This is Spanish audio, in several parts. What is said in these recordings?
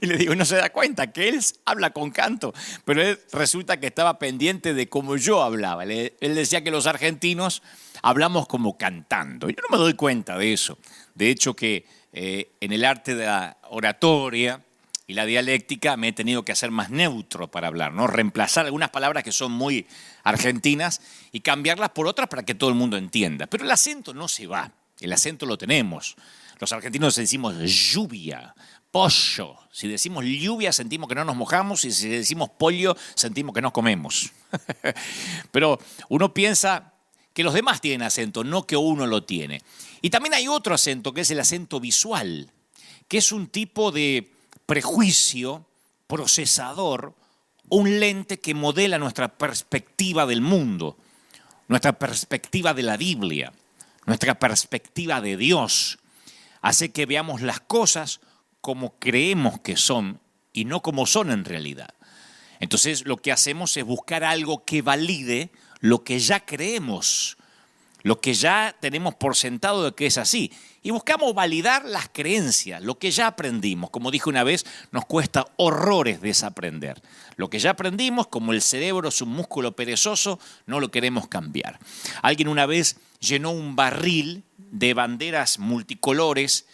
Y le digo, no se da cuenta que él habla con canto, pero él resulta que estaba pendiente de cómo yo hablaba. Él decía que los argentinos hablamos como cantando. Yo no me doy cuenta de eso. De hecho que en el arte de la oratoria y la dialéctica me he tenido que hacer más neutro para hablar, ¿no? Reemplazar algunas palabras que son muy argentinas y cambiarlas por otras para que todo el mundo entienda. Pero el acento no se va, el acento lo tenemos. Los argentinos decimos lluvia, pollo. Si decimos lluvia sentimos que no nos mojamos y si decimos pollo sentimos que no comemos. Pero uno piensa que los demás tienen acento, no que uno lo tiene. Y también hay otro acento que es el acento visual, que es un tipo de prejuicio, procesador, un lente que modela nuestra perspectiva del mundo, nuestra perspectiva de la Biblia, nuestra perspectiva de Dios. Hace que veamos las cosas como creemos que son y no como son en realidad. Entonces lo que hacemos es buscar algo que valide lo que ya creemos, lo que ya tenemos por sentado de que es así. Y buscamos validar las creencias, lo que ya aprendimos. Como dije una vez, nos cuesta horrores desaprender. Lo que ya aprendimos, como el cerebro es un músculo perezoso, no lo queremos cambiar. Alguien una vez llenó un barril de banderas multicolores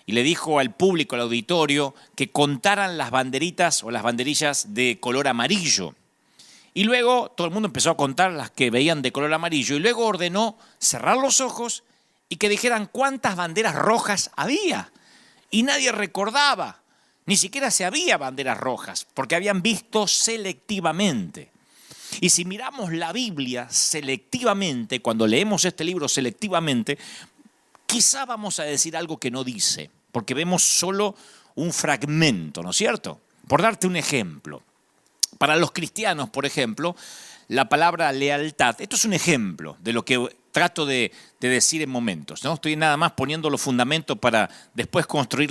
y le dijo al público, al auditorio, que contaran las banderitas o las banderillas de color amarillo. Y luego todo el mundo empezó a contar las que veían de color amarillo y luego ordenó cerrar los ojos y que dijeran cuántas banderas rojas había. Y nadie recordaba, ni siquiera se había banderas rojas, porque habían visto selectivamente. Y si miramos la Biblia selectivamente, cuando leemos este libro selectivamente, quizá vamos a decir algo que no dice, porque vemos solo un fragmento, ¿no es cierto? Por darte un ejemplo. Para los cristianos, por ejemplo, la palabra lealtad, esto es un ejemplo de lo que trato de decir en momentos, ¿no? Estoy nada más poniendo los fundamentos para después construir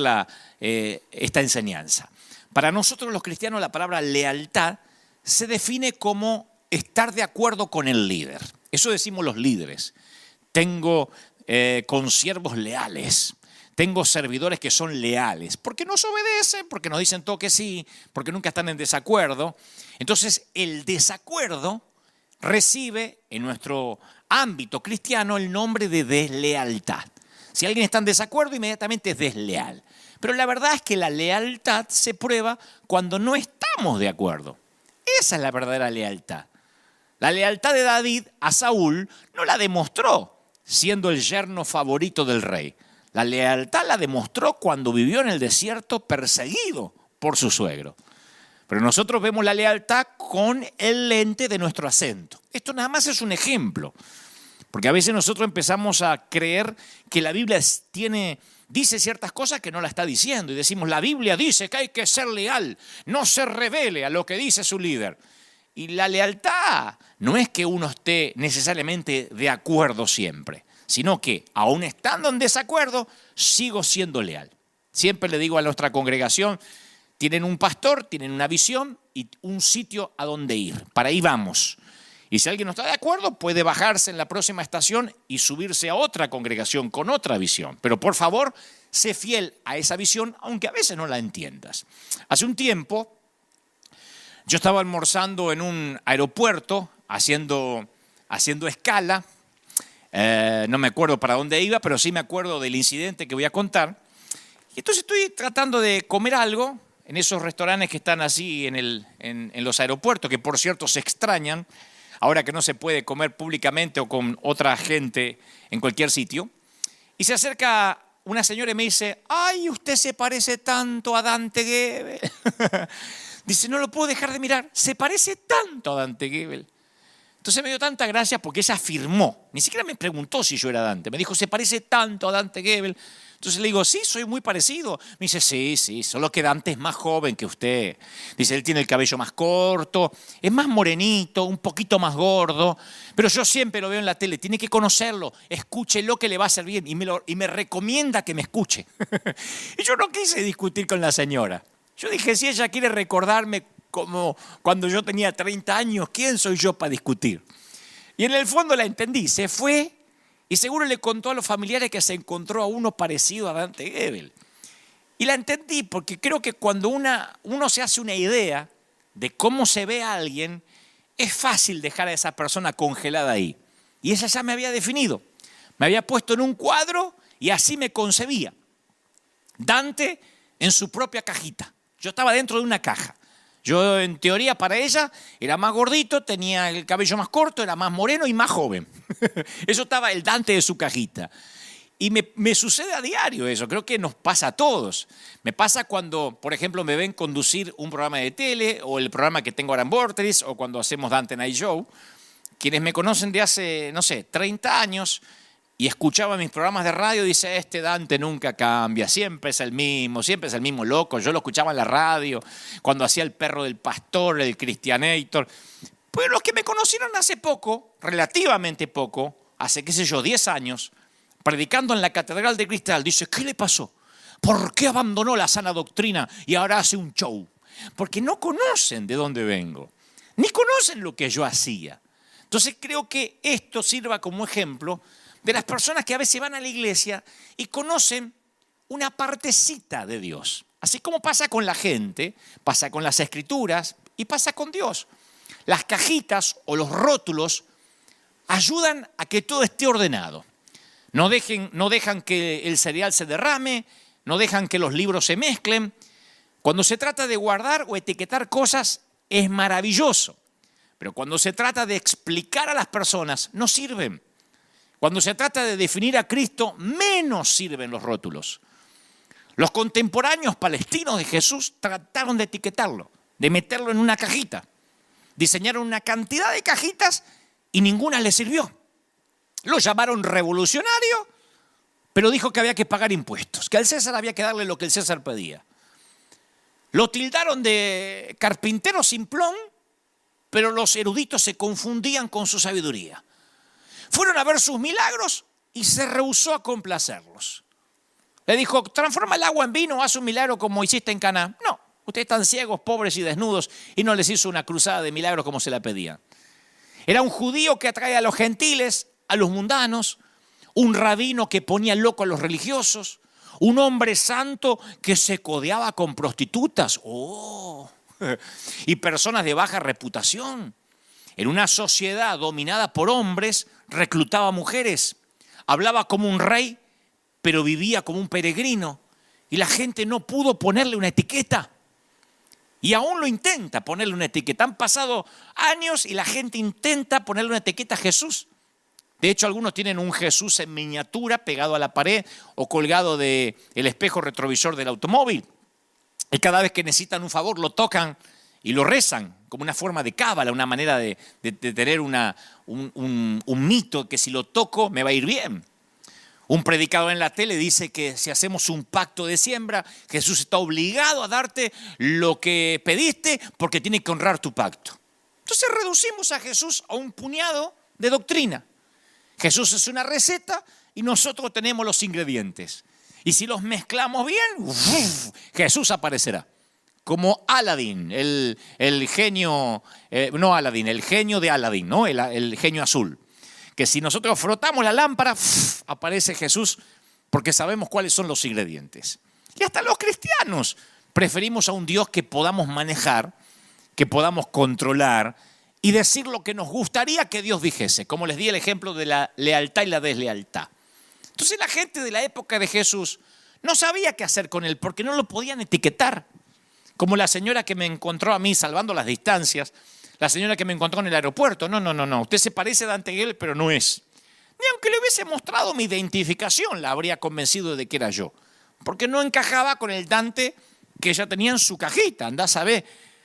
esta enseñanza. Para nosotros los cristianos la palabra lealtad se define como estar de acuerdo con el líder. Eso decimos los líderes. Tengo consiervos leales. Tengo servidores que son leales, porque nos obedecen, porque nos dicen todo que sí, porque nunca están en desacuerdo. Entonces, el desacuerdo recibe en nuestro ámbito cristiano el nombre de deslealtad. Si alguien está en desacuerdo, inmediatamente es desleal. Pero la verdad es que la lealtad se prueba cuando no estamos de acuerdo. Esa es la verdadera lealtad. La lealtad de David a Saúl no la demostró siendo el yerno favorito del rey. La lealtad la demostró cuando vivió en el desierto perseguido por su suegro. Pero nosotros vemos la lealtad con el lente de nuestro acento. Esto nada más es un ejemplo. Porque a veces nosotros empezamos a creer que la Biblia dice ciertas cosas que no la está diciendo. Y decimos, la Biblia dice que hay que ser leal, no se revele a lo que dice su líder. Y la lealtad no es que uno esté necesariamente de acuerdo siempre, sino que, aún estando en desacuerdo, sigo siendo leal. Siempre le digo a nuestra congregación, tienen un pastor, tienen una visión y un sitio a donde ir. Para ahí vamos. Y si alguien no está de acuerdo, puede bajarse en la próxima estación y subirse a otra congregación con otra visión. Pero por favor, sé fiel a esa visión, aunque a veces no la entiendas. Hace un tiempo, yo estaba almorzando en un aeropuerto, haciendo escala. No me acuerdo para dónde iba, pero sí me acuerdo del incidente que voy a contar. Y entonces estoy tratando de comer algo en esos restaurantes que están así en los aeropuertos, que por cierto se extrañan, ahora que no se puede comer públicamente o con otra gente en cualquier sitio. Y se acerca una señora y me dice, ¡ay, usted se parece tanto a Dante Gebel! Dice, no lo puedo dejar de mirar, se parece tanto a Dante Gebel. Entonces me dio tanta gracia porque ella afirmó, ni siquiera me preguntó si yo era Dante, me dijo, se parece tanto a Dante Gebel. Entonces le digo, sí, soy muy parecido. Me dice, sí, solo que Dante es más joven que usted. Dice, él tiene el cabello más corto, es más morenito, un poquito más gordo, pero yo siempre lo veo en la tele, tiene que conocerlo, escúchelo que le va a hacer bien y me recomienda que me escuche. Y yo no quise discutir con la señora. Yo dije, si ella quiere recordarme como cuando yo tenía 30 años, ¿quién soy yo para discutir? Y en el fondo la entendí, se fue y seguro le contó a los familiares que se encontró a uno parecido a Dante Gebel. Y la entendí porque creo que cuando uno se hace una idea de cómo se ve a alguien, es fácil dejar a esa persona congelada ahí. Y ella ya me había definido. Me había puesto en un cuadro y así me concebía. Dante en su propia cajita. Yo estaba dentro de una caja. Yo, en teoría, para ella era más gordito, tenía el cabello más corto, era más moreno y más joven. Eso estaba el Dante de su cajita. Y me sucede a diario eso, creo que nos pasa a todos. Me pasa cuando, por ejemplo, me ven conducir un programa de tele o el programa que tengo ahora en Vorterix o cuando hacemos Dante Night Show. Quienes me conocen de hace, 30 años y escuchaban mis programas de radio, dice, este Dante nunca cambia, siempre es el mismo loco. Yo lo escuchaba en la radio, cuando hacía El perro del pastor, el Cristianator. Pues los que me conocieron hace poco, relativamente poco, hace, 10 años, predicando en la Catedral de Cristal, dice, ¿qué le pasó? ¿Por qué abandonó la sana doctrina y ahora hace un show? Porque no conocen de dónde vengo, ni conocen lo que yo hacía. Entonces creo que esto sirva como ejemplo de las personas que a veces van a la iglesia y conocen una partecita de Dios. Así como pasa con la gente, pasa con las escrituras y pasa con Dios. Las cajitas o los rótulos ayudan a que todo esté ordenado. No dejan que el cereal se derrame, no dejan que los libros se mezclen. Cuando se trata de guardar o etiquetar cosas es maravilloso, pero cuando se trata de explicar a las personas no sirven. Cuando se trata de definir a Cristo, menos sirven los rótulos. Los contemporáneos palestinos de Jesús trataron de etiquetarlo, de meterlo en una cajita. Diseñaron una cantidad de cajitas y ninguna le sirvió. Lo llamaron revolucionario, pero dijo que había que pagar impuestos, que al César había que darle lo que el César pedía. Lo tildaron de carpintero simplón, pero los eruditos se confundían con su sabiduría. Fueron a ver sus milagros y se rehusó a complacerlos. Le dijo, transforma el agua en vino, haz un milagro como hiciste en Caná. No, ustedes están ciegos, pobres y desnudos, y no les hizo una cruzada de milagros como se la pedían. Era un judío que atrae a los gentiles, a los mundanos, un rabino que ponía loco a los religiosos, un hombre santo que se codeaba con prostitutas y personas de baja reputación. En una sociedad dominada por hombres, reclutaba mujeres, hablaba como un rey, pero vivía como un peregrino. Y la gente no pudo ponerle una etiqueta. Y aún lo intenta ponerle una etiqueta. Han pasado años y la gente intenta ponerle una etiqueta a Jesús. De hecho, algunos tienen un Jesús en miniatura pegado a la pared o colgado del espejo retrovisor del automóvil. Y cada vez que necesitan un favor lo tocan y lo rezan como una forma de cábala, una manera de tener un mito que si lo toco me va a ir bien. Un predicador en la tele dice que si hacemos un pacto de siembra, Jesús está obligado a darte lo que pediste porque tiene que honrar tu pacto. Entonces reducimos a Jesús a un puñado de doctrina. Jesús es una receta y nosotros tenemos los ingredientes. Y si los mezclamos bien, Jesús aparecerá. Como Aladín, el genio, no Aladín, el genio de Aladín, ¿no? El genio azul. Que si nosotros frotamos la lámpara, aparece Jesús porque sabemos cuáles son los ingredientes. Y hasta los cristianos preferimos a un Dios que podamos manejar, que podamos controlar y decir lo que nos gustaría que Dios dijese. Como les di el ejemplo de la lealtad y la deslealtad. Entonces la gente de la época de Jesús no sabía qué hacer con él porque no lo podían etiquetar. Como la señora que me encontró a mí salvando las distancias, la señora que me encontró en el aeropuerto. No, usted se parece a Dante Gebel, pero no es. Ni aunque le hubiese mostrado mi identificación, la habría convencido de que era yo. Porque no encajaba con el Dante que ella tenía en su cajita. Andá a saber,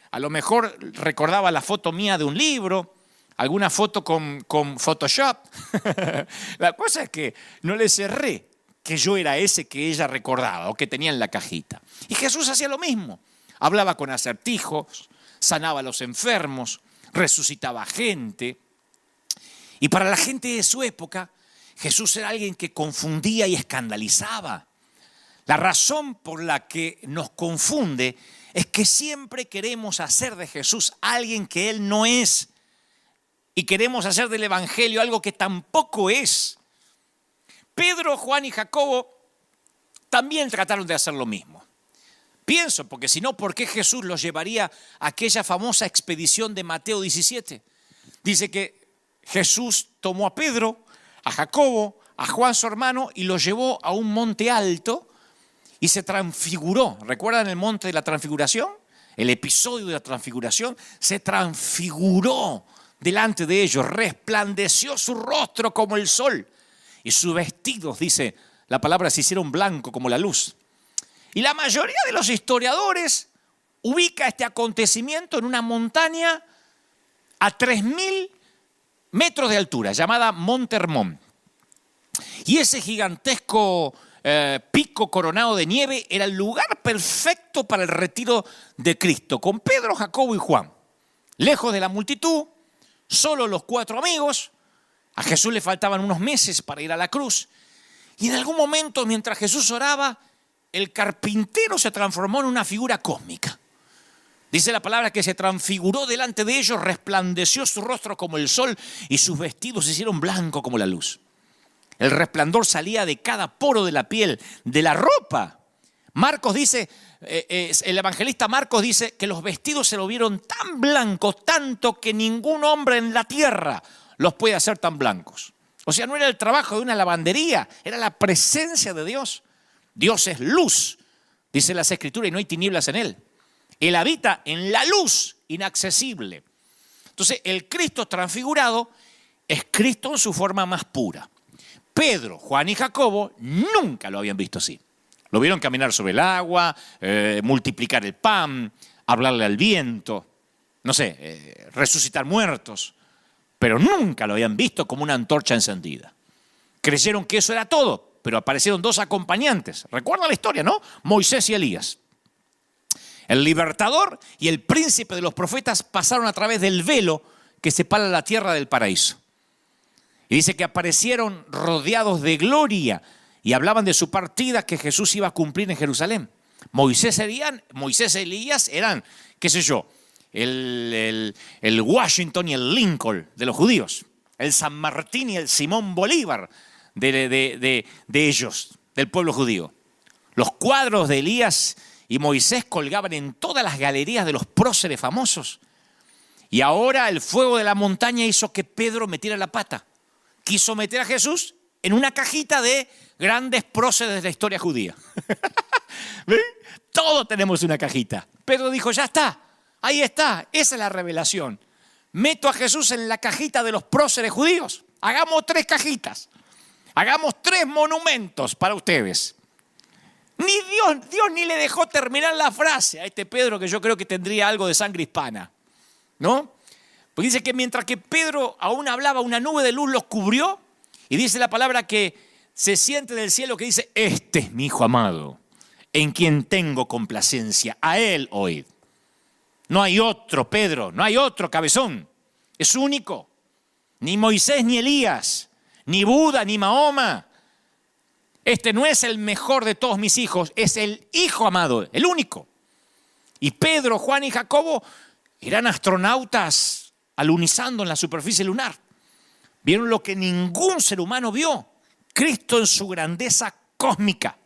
a lo mejor recordaba la foto mía de un libro, alguna foto con Photoshop. La cosa es que no le cerré que yo era ese que ella recordaba o que tenía en la cajita. Y Jesús hacía lo mismo. Hablaba con acertijos, sanaba a los enfermos, resucitaba gente. Y para la gente de su época, Jesús era alguien que confundía y escandalizaba. La razón por la que nos confunde es que siempre queremos hacer de Jesús alguien que Él no es. Y queremos hacer del Evangelio algo que tampoco es. Pedro, Juan y Jacobo también trataron de hacer lo mismo. Pienso, porque si no, ¿por qué Jesús los llevaría a aquella famosa expedición de Mateo 17? Dice que Jesús tomó a Pedro, a Jacobo, a Juan su hermano y los llevó a un monte alto y se transfiguró. ¿Recuerdan el monte de la transfiguración? El episodio de la transfiguración. Se transfiguró delante de ellos, resplandeció su rostro como el sol y sus vestidos, dice la palabra, se hicieron blanco como la luz. Y la mayoría de los historiadores ubica este acontecimiento en una montaña a 3.000 metros de altura, llamada Monte Hermón. Y ese gigantesco pico coronado de nieve era el lugar perfecto para el retiro de Cristo, con Pedro, Jacobo y Juan. Lejos de la multitud, solo los 4 amigos. A Jesús le faltaban unos meses para ir a la cruz. Y en algún momento, mientras Jesús oraba, el carpintero se transformó en una figura cósmica. Dice la palabra que se transfiguró delante de ellos, resplandeció su rostro como el sol y sus vestidos se hicieron blancos como la luz. El resplandor salía de cada poro de la piel, de la ropa. Marcos dice, el evangelista Marcos dice que los vestidos se lo vieron tan blancos, tanto que ningún hombre en la tierra los puede hacer tan blancos. O sea, no era el trabajo de una lavandería, era la presencia de Dios. Dios es luz, dice las Escrituras, y no hay tinieblas en él. Él habita en la luz inaccesible. Entonces, el Cristo transfigurado es Cristo en su forma más pura. Pedro, Juan y Jacobo nunca lo habían visto así. Lo vieron caminar sobre el agua, multiplicar el pan, hablarle al viento, no sé, resucitar muertos, pero nunca lo habían visto como una antorcha encendida. Creyeron que eso era todo. Pero aparecieron 2 acompañantes. Recuerda la historia, ¿no? Moisés y Elías. El libertador y el príncipe de los profetas pasaron a través del velo que separa la tierra del paraíso. Y dice que aparecieron rodeados de gloria y hablaban de su partida que Jesús iba a cumplir en Jerusalén. Moisés y Elías eran, qué sé yo, el Washington y el Lincoln de los judíos. El San Martín y el Simón Bolívar de ellos, del pueblo judío. Los cuadros de Elías y Moisés colgaban en todas las galerías de los próceres famosos. Y ahora el fuego de la montaña hizo que Pedro metiera la pata. Quiso meter a Jesús en una cajita de grandes próceres de la historia judía. ¿Ven? Todos tenemos una cajita. Pedro dijo, ya está, ahí está, esa es la revelación. Meto a Jesús en la cajita de los próceres judíos. Hagamos 3 cajitas. Hagamos 3 monumentos para ustedes. Dios ni le dejó terminar la frase a este Pedro, que yo creo que tendría algo de sangre hispana, ¿no? Porque dice que mientras que Pedro aún hablaba, una nube de luz los cubrió y dice la palabra que se siente del cielo que dice, este es mi hijo amado, en quien tengo complacencia, a él oíd. No hay otro Pedro, no hay otro cabezón, es único, ni Moisés ni Elías, ni Buda, ni Mahoma. Este no es el mejor de todos mis hijos, es el hijo amado, el único. Y Pedro, Juan y Jacobo eran astronautas alunizando en la superficie lunar. Vieron lo que ningún ser humano vio, Cristo en su grandeza cósmica.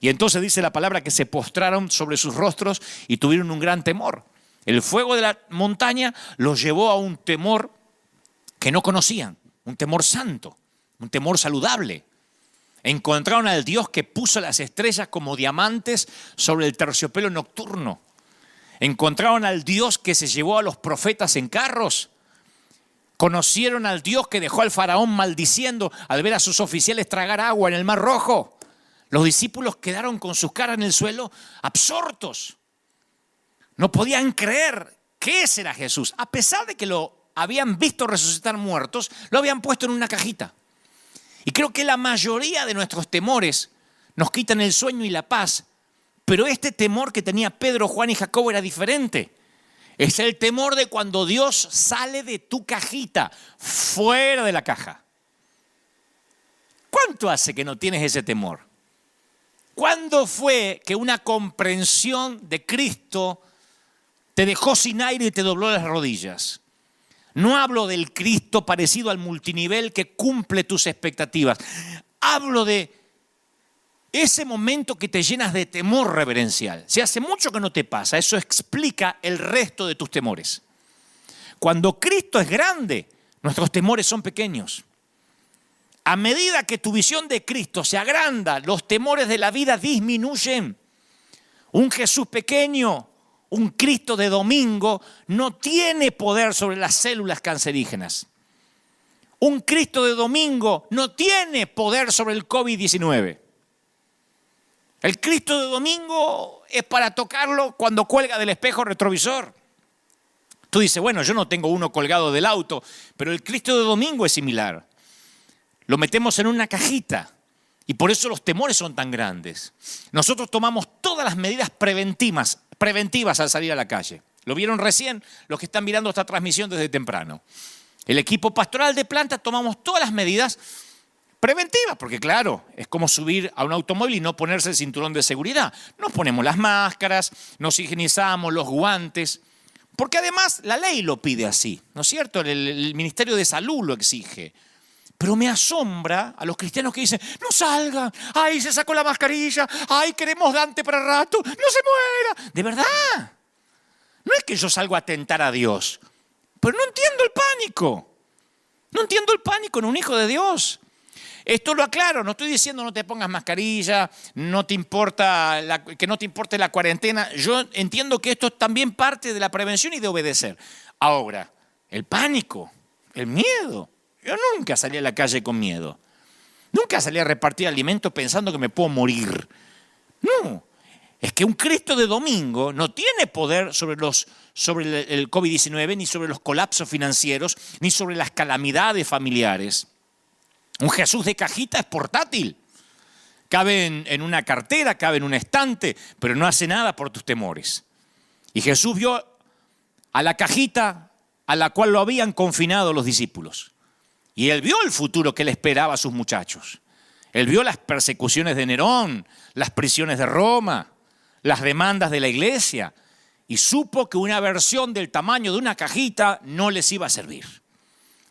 Y entonces dice la palabra que se postraron sobre sus rostros y tuvieron un gran temor. El fuego de la montaña los llevó a un temor que no conocían. Un temor santo, un temor saludable. Encontraron al Dios que puso las estrellas como diamantes sobre el terciopelo nocturno. Encontraron al Dios que se llevó a los profetas en carros. Conocieron al Dios que dejó al faraón maldiciendo al ver a sus oficiales tragar agua en el Mar Rojo. Los discípulos quedaron con sus caras en el suelo absortos. No podían creer que ese era Jesús. A pesar de que lo habían visto resucitar muertos, lo habían puesto en una cajita. Y creo que la mayoría de nuestros temores nos quitan el sueño y la paz, pero este temor que tenía Pedro, Juan y Jacobo era diferente. Es el temor de cuando Dios sale de tu cajita, fuera de la caja. ¿Cuánto hace que no tienes ese temor? ¿Cuándo fue que una comprensión de Cristo te dejó sin aire y te dobló las rodillas? No hablo del Cristo parecido al multinivel que cumple tus expectativas. Hablo de ese momento que te llenas de temor reverencial. Si hace mucho que no te pasa, eso explica el resto de tus temores. Cuando Cristo es grande, nuestros temores son pequeños. A medida que tu visión de Cristo se agranda, los temores de la vida disminuyen. Un Jesús pequeño, un Cristo de domingo, no tiene poder sobre las células cancerígenas. Un Cristo de domingo no tiene poder sobre el COVID-19. El Cristo de domingo es para tocarlo cuando cuelga del espejo retrovisor. Tú dices, bueno, yo no tengo uno colgado del auto, pero el Cristo de domingo es similar. Lo metemos en una cajita y por eso los temores son tan grandes. Nosotros tomamos todas las medidas preventivas al salir a la calle. Lo vieron recién los que están mirando esta transmisión desde temprano. El equipo pastoral de planta tomamos todas las medidas preventivas, porque claro, es como subir a un automóvil y no ponerse el cinturón de seguridad. Nos ponemos las máscaras, nos higienizamos los guantes, porque además la ley lo pide así, ¿no es cierto? El Ministerio de Salud lo exige. Pero me asombra a los cristianos que dicen, no salgan, ay, se sacó la mascarilla, ay, queremos Dante para rato, no se muera. De verdad, no es que yo salgo a tentar a Dios, pero no entiendo el pánico. No entiendo el pánico en un hijo de Dios. Esto lo aclaro, no estoy diciendo no te pongas mascarilla, no te importa que no te importe la cuarentena. Yo entiendo que esto es también parte de la prevención y de obedecer. Ahora, el pánico, el miedo. Yo nunca salí a la calle con miedo. Nunca salí a repartir alimentos pensando que me puedo morir. No, es que un Cristo de domingo no tiene poder sobre el COVID-19, ni sobre los colapsos financieros, ni sobre las calamidades familiares. Un Jesús de cajita es portátil. Cabe en una cartera, cabe en un estante, pero no hace nada por tus temores. Y Jesús vio a la cajita a la cual lo habían confinado los discípulos. Y él vio el futuro que le esperaba a sus muchachos. Él vio las persecuciones de Nerón, las prisiones de Roma, las demandas de la iglesia. Y supo que una versión del tamaño de una cajita no les iba a servir.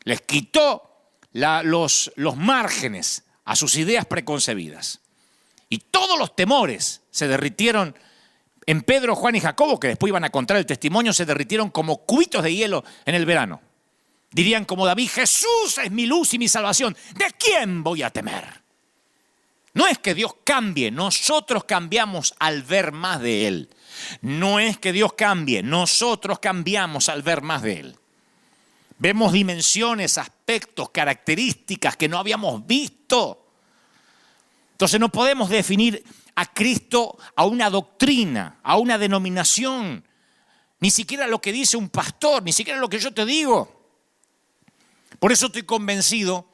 Les quitó los márgenes a sus ideas preconcebidas. Y todos los temores se derritieron en Pedro, Juan y Jacobo, que después iban a contar el testimonio, se derritieron como cubitos de hielo en el verano. Dirían como David, Jesús es mi luz y mi salvación. ¿De quién voy a temer? No es que Dios cambie, nosotros cambiamos al ver más de Él. No es que Dios cambie, nosotros cambiamos al ver más de Él. Vemos dimensiones, aspectos, características que no habíamos visto. Entonces no podemos definir a Cristo a una doctrina, a una denominación, ni siquiera lo que dice un pastor, ni siquiera lo que yo te digo. Por eso estoy convencido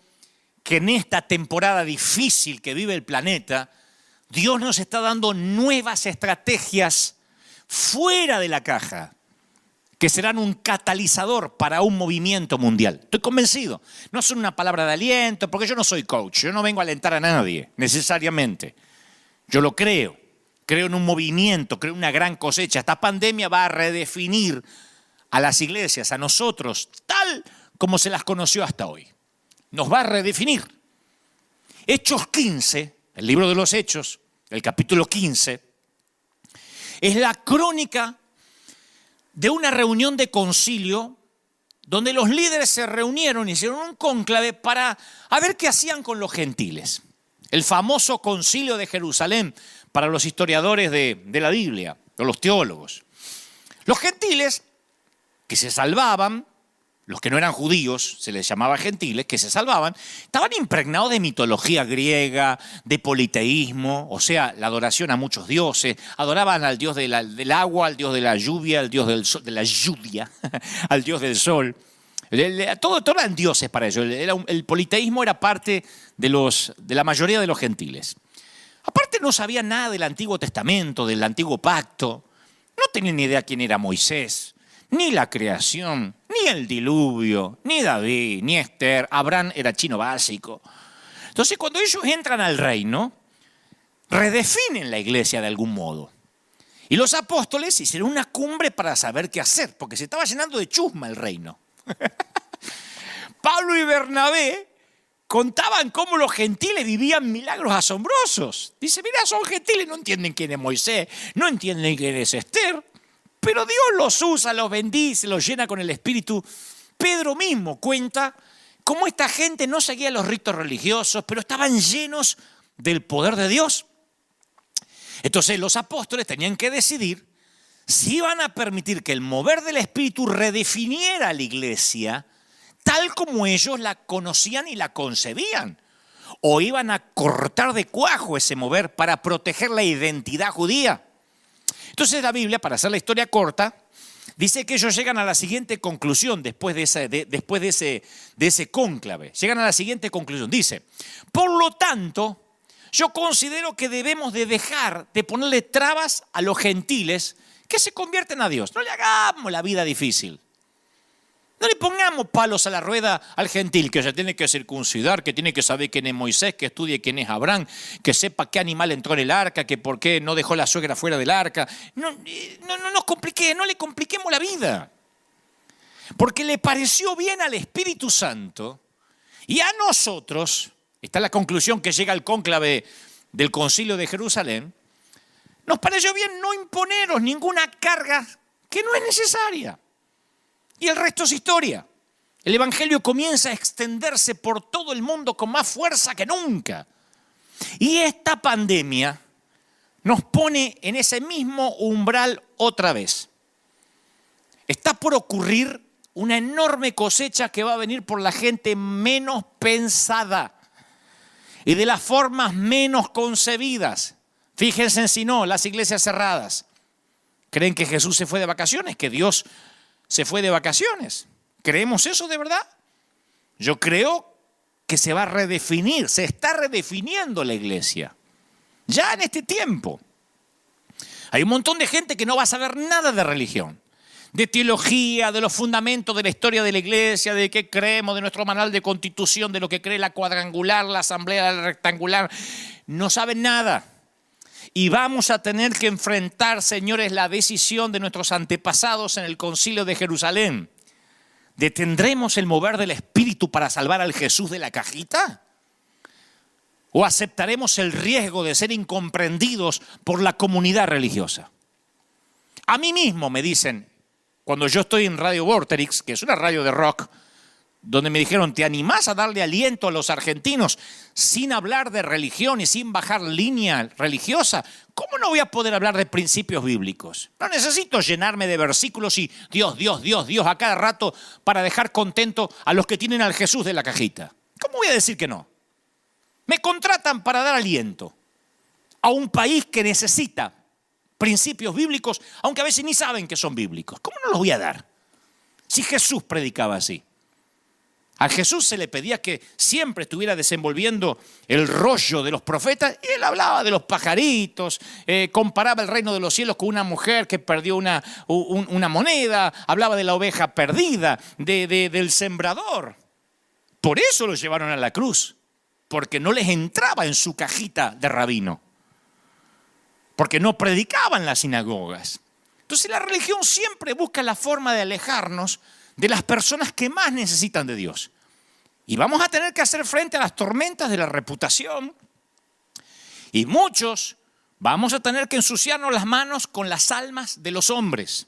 que en esta temporada difícil que vive el planeta, Dios nos está dando nuevas estrategias fuera de la caja, que serán un catalizador para un movimiento mundial. Estoy convencido. No son una palabra de aliento, porque yo no soy coach, yo no vengo a alentar a nadie, necesariamente. Yo lo creo en un movimiento, creo en una gran cosecha. Esta pandemia va a redefinir a las iglesias, a nosotros, tal como se las conoció hasta hoy. Nos va a redefinir. Hechos 15, el libro de los Hechos, el capítulo 15, es la crónica de una reunión de concilio donde los líderes se reunieron, hicieron un cónclave para ver qué hacían con los gentiles. El famoso concilio de Jerusalén para los historiadores de la Biblia, o los teólogos. Los gentiles que se salvaban, los que no eran judíos, se les llamaba gentiles, que se salvaban, estaban impregnados de mitología griega, de politeísmo, o sea, la adoración a muchos dioses. Adoraban al dios del agua, al dios de la lluvia, al dios del sol, de la lluvia, al dios del sol. Todo eran dioses para ellos. El politeísmo era parte de la mayoría de los gentiles. Aparte no sabían nada del Antiguo Testamento, del Antiguo Pacto. No tenían ni idea quién era Moisés, ni la creación, ni el diluvio, ni David, ni Esther. Abraham era chino básico. Entonces, cuando ellos entran al reino, redefinen la iglesia de algún modo. Y los apóstoles hicieron una cumbre para saber qué hacer, porque se estaba llenando de chusma el reino. Pablo y Bernabé contaban cómo los gentiles vivían milagros asombrosos. Dice, mira, son gentiles, no entienden quién es Moisés, no entienden quién es Esther, pero Dios los usa, los bendice, los llena con el Espíritu. Pedro mismo cuenta cómo esta gente no seguía los ritos religiosos, pero estaban llenos del poder de Dios. Entonces los apóstoles tenían que decidir si iban a permitir que el mover del Espíritu redefiniera a la iglesia tal como ellos la conocían y la concebían, o iban a cortar de cuajo ese mover para proteger la identidad judía. Entonces la Biblia, para hacer la historia corta, dice que ellos llegan a la siguiente conclusión después de ese cónclave. Llegan a la siguiente conclusión. Dice, por lo tanto, yo considero que debemos de dejar de ponerle trabas a los gentiles que se convierten a Dios. No le hagamos la vida difícil. No le pongamos palos a la rueda al gentil que se tiene que circuncidar, que tiene que saber quién es Moisés, que estudie quién es Abraham, que sepa qué animal entró en el arca, que por qué no dejó la suegra fuera del arca. No le compliquemos la vida. Porque le pareció bien al Espíritu Santo y a nosotros, esta es la conclusión que llega al cónclave del Concilio de Jerusalén, nos pareció bien no imponeros ninguna carga que no es necesaria. Y el resto es historia. El Evangelio comienza a extenderse por todo el mundo con más fuerza que nunca. Y esta pandemia nos pone en ese mismo umbral otra vez. Está por ocurrir una enorme cosecha que va a venir por la gente menos pensada y de las formas menos concebidas. Fíjense si no, las iglesias cerradas. ¿Creen que Jesús se fue de vacaciones? ¿Que Dios se fue de vacaciones? ¿Creemos eso de verdad? Yo creo que se va a redefinir, se está redefiniendo la iglesia. Ya en este tiempo. Hay un montón de gente que no va a saber nada de religión, de teología, de los fundamentos de la historia de la iglesia, de qué creemos, de nuestro manual de constitución, de lo que cree la cuadrangular, la asamblea rectangular. No saben nada. Y vamos a tener que enfrentar, señores, la decisión de nuestros antepasados en el Concilio de Jerusalén. ¿Detendremos el mover del Espíritu para salvar al Jesús de la cajita? ¿O aceptaremos el riesgo de ser incomprendidos por la comunidad religiosa? A mí mismo me dicen, cuando yo estoy en Radio Vorterix, que es una radio de rock, donde me dijeron, ¿te animás a darle aliento a los argentinos sin hablar de religión y sin bajar línea religiosa? ¿Cómo no voy a poder hablar de principios bíblicos? No necesito llenarme de versículos y Dios, Dios, Dios, Dios a cada rato para dejar contento a los que tienen al Jesús de la cajita. ¿Cómo voy a decir que no? Me contratan para dar aliento a un país que necesita principios bíblicos, aunque a veces ni saben que son bíblicos. ¿Cómo no los voy a dar? Si Jesús predicaba así. A Jesús se le pedía que siempre estuviera desenvolviendo el rollo de los profetas y él hablaba de los pajaritos, comparaba el reino de los cielos con una mujer que perdió una moneda, hablaba de la oveja perdida, del sembrador. Por eso lo llevaron a la cruz, porque no les entraba en su cajita de rabino, porque no predicaban en las sinagogas. Entonces la religión siempre busca la forma de alejarnos de las personas que más necesitan de Dios. Y vamos a tener que hacer frente a las tormentas de la reputación. Y muchos vamos a tener que ensuciarnos las manos con las almas de los hombres.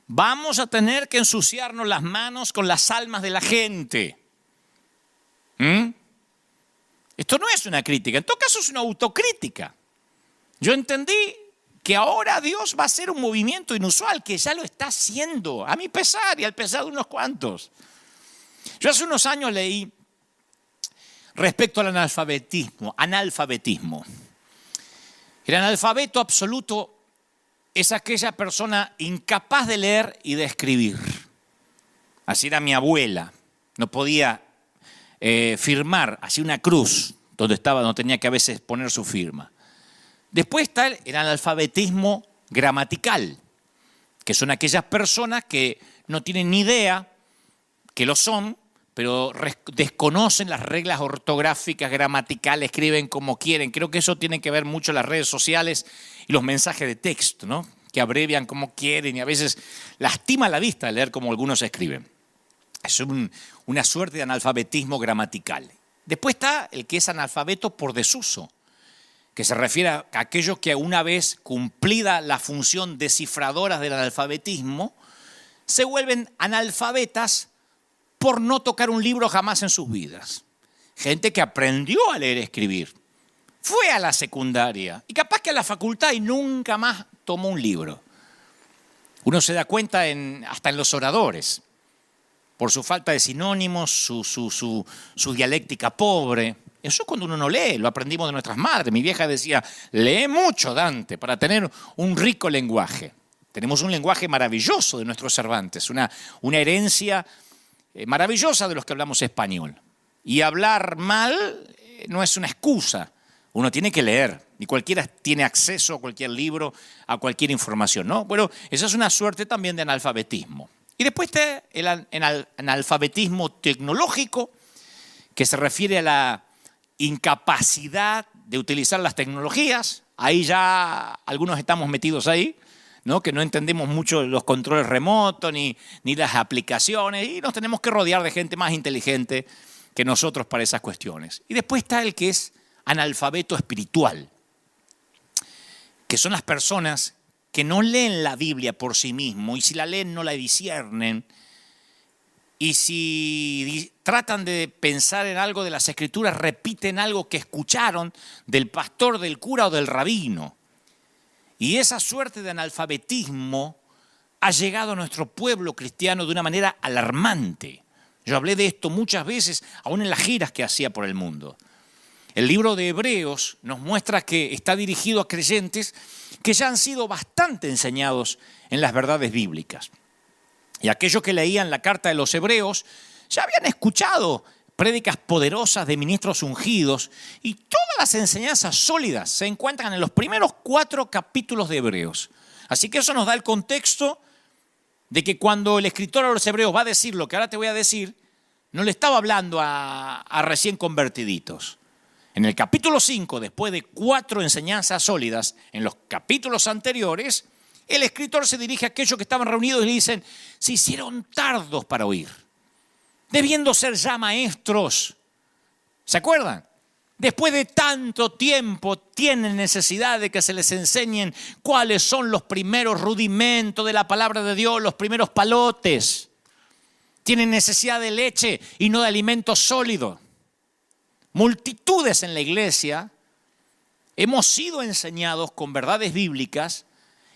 Vamos a tener que ensuciarnos las manos con las almas de la gente. Esto no es una crítica, en todo caso es una autocrítica. Yo entendí que ahora Dios va a hacer un movimiento inusual, que ya lo está haciendo, a mi pesar y al pesar de unos cuantos. Yo hace unos años leí respecto al analfabetismo. El analfabeto absoluto es aquella persona incapaz de leer y de escribir. Así era mi abuela, no podía firmar, hacía una cruz donde estaba, no tenía que a veces poner su firma. Después está el analfabetismo gramatical, que son aquellas personas que no tienen ni idea que lo son, pero desconocen las reglas ortográficas, gramaticales, escriben como quieren. Creo que eso tiene que ver mucho las redes sociales y los mensajes de texto, ¿no? Que abrevian como quieren y a veces lastima la vista leer como algunos escriben. Es una suerte de analfabetismo gramatical. Después está el que es analfabeto por desuso, que se refiere a aquellos que una vez cumplida la función descifradora del analfabetismo, se vuelven analfabetas por no tocar un libro jamás en sus vidas. Gente que aprendió a leer y escribir, fue a la secundaria y capaz que a la facultad y nunca más tomó un libro. Uno se da cuenta hasta en los oradores, por su falta de sinónimos, su dialéctica pobre. Eso es cuando uno no lee, lo aprendimos de nuestras madres. Mi vieja decía, lee mucho, Dante, para tener un rico lenguaje. Tenemos un lenguaje maravilloso de nuestros Cervantes, una herencia maravillosa de los que hablamos español. Y hablar mal no es una excusa, uno tiene que leer. Y cualquiera tiene acceso a cualquier libro, a cualquier información, ¿no? Bueno, esa es una suerte también de analfabetismo. Y después está el analfabetismo tecnológico, que se refiere a la incapacidad de utilizar las tecnologías. Ahí ya algunos estamos metidos ahí, ¿no? Que no entendemos mucho los controles remotos ni las aplicaciones y nos tenemos que rodear de gente más inteligente que nosotros para esas cuestiones. Y después está el que es analfabeto espiritual, que son las personas que no leen la Biblia por sí mismos y si la leen no la disciernen y si tratan de pensar en algo de las Escrituras repiten algo que escucharon del pastor, del cura o del rabino. Y esa suerte de analfabetismo ha llegado a nuestro pueblo cristiano de una manera alarmante. Yo hablé de esto muchas veces, aún en las giras que hacía por el mundo. El libro de Hebreos nos muestra que está dirigido a creyentes que ya han sido bastante enseñados en las verdades bíblicas. Y aquellos que leían la carta de los Hebreos ya habían escuchado prédicas poderosas de ministros ungidos y todas las enseñanzas sólidas se encuentran en los primeros 4 capítulos de Hebreos. Así que eso nos da el contexto de que cuando el escritor a los Hebreos va a decir lo que ahora te voy a decir, no le estaba hablando a recién convertiditos. En el capítulo 5, después de 4 enseñanzas sólidas, en los capítulos anteriores, el escritor se dirige a aquellos que estaban reunidos y le dicen, se hicieron tardos para oír, debiendo ser ya maestros. ¿Se acuerdan? Después de tanto tiempo tienen necesidad de que se les enseñen cuáles son los primeros rudimentos de la palabra de Dios, los primeros palotes. Tienen necesidad de leche y no de alimento sólido. Multitudes en la iglesia hemos sido enseñados con verdades bíblicas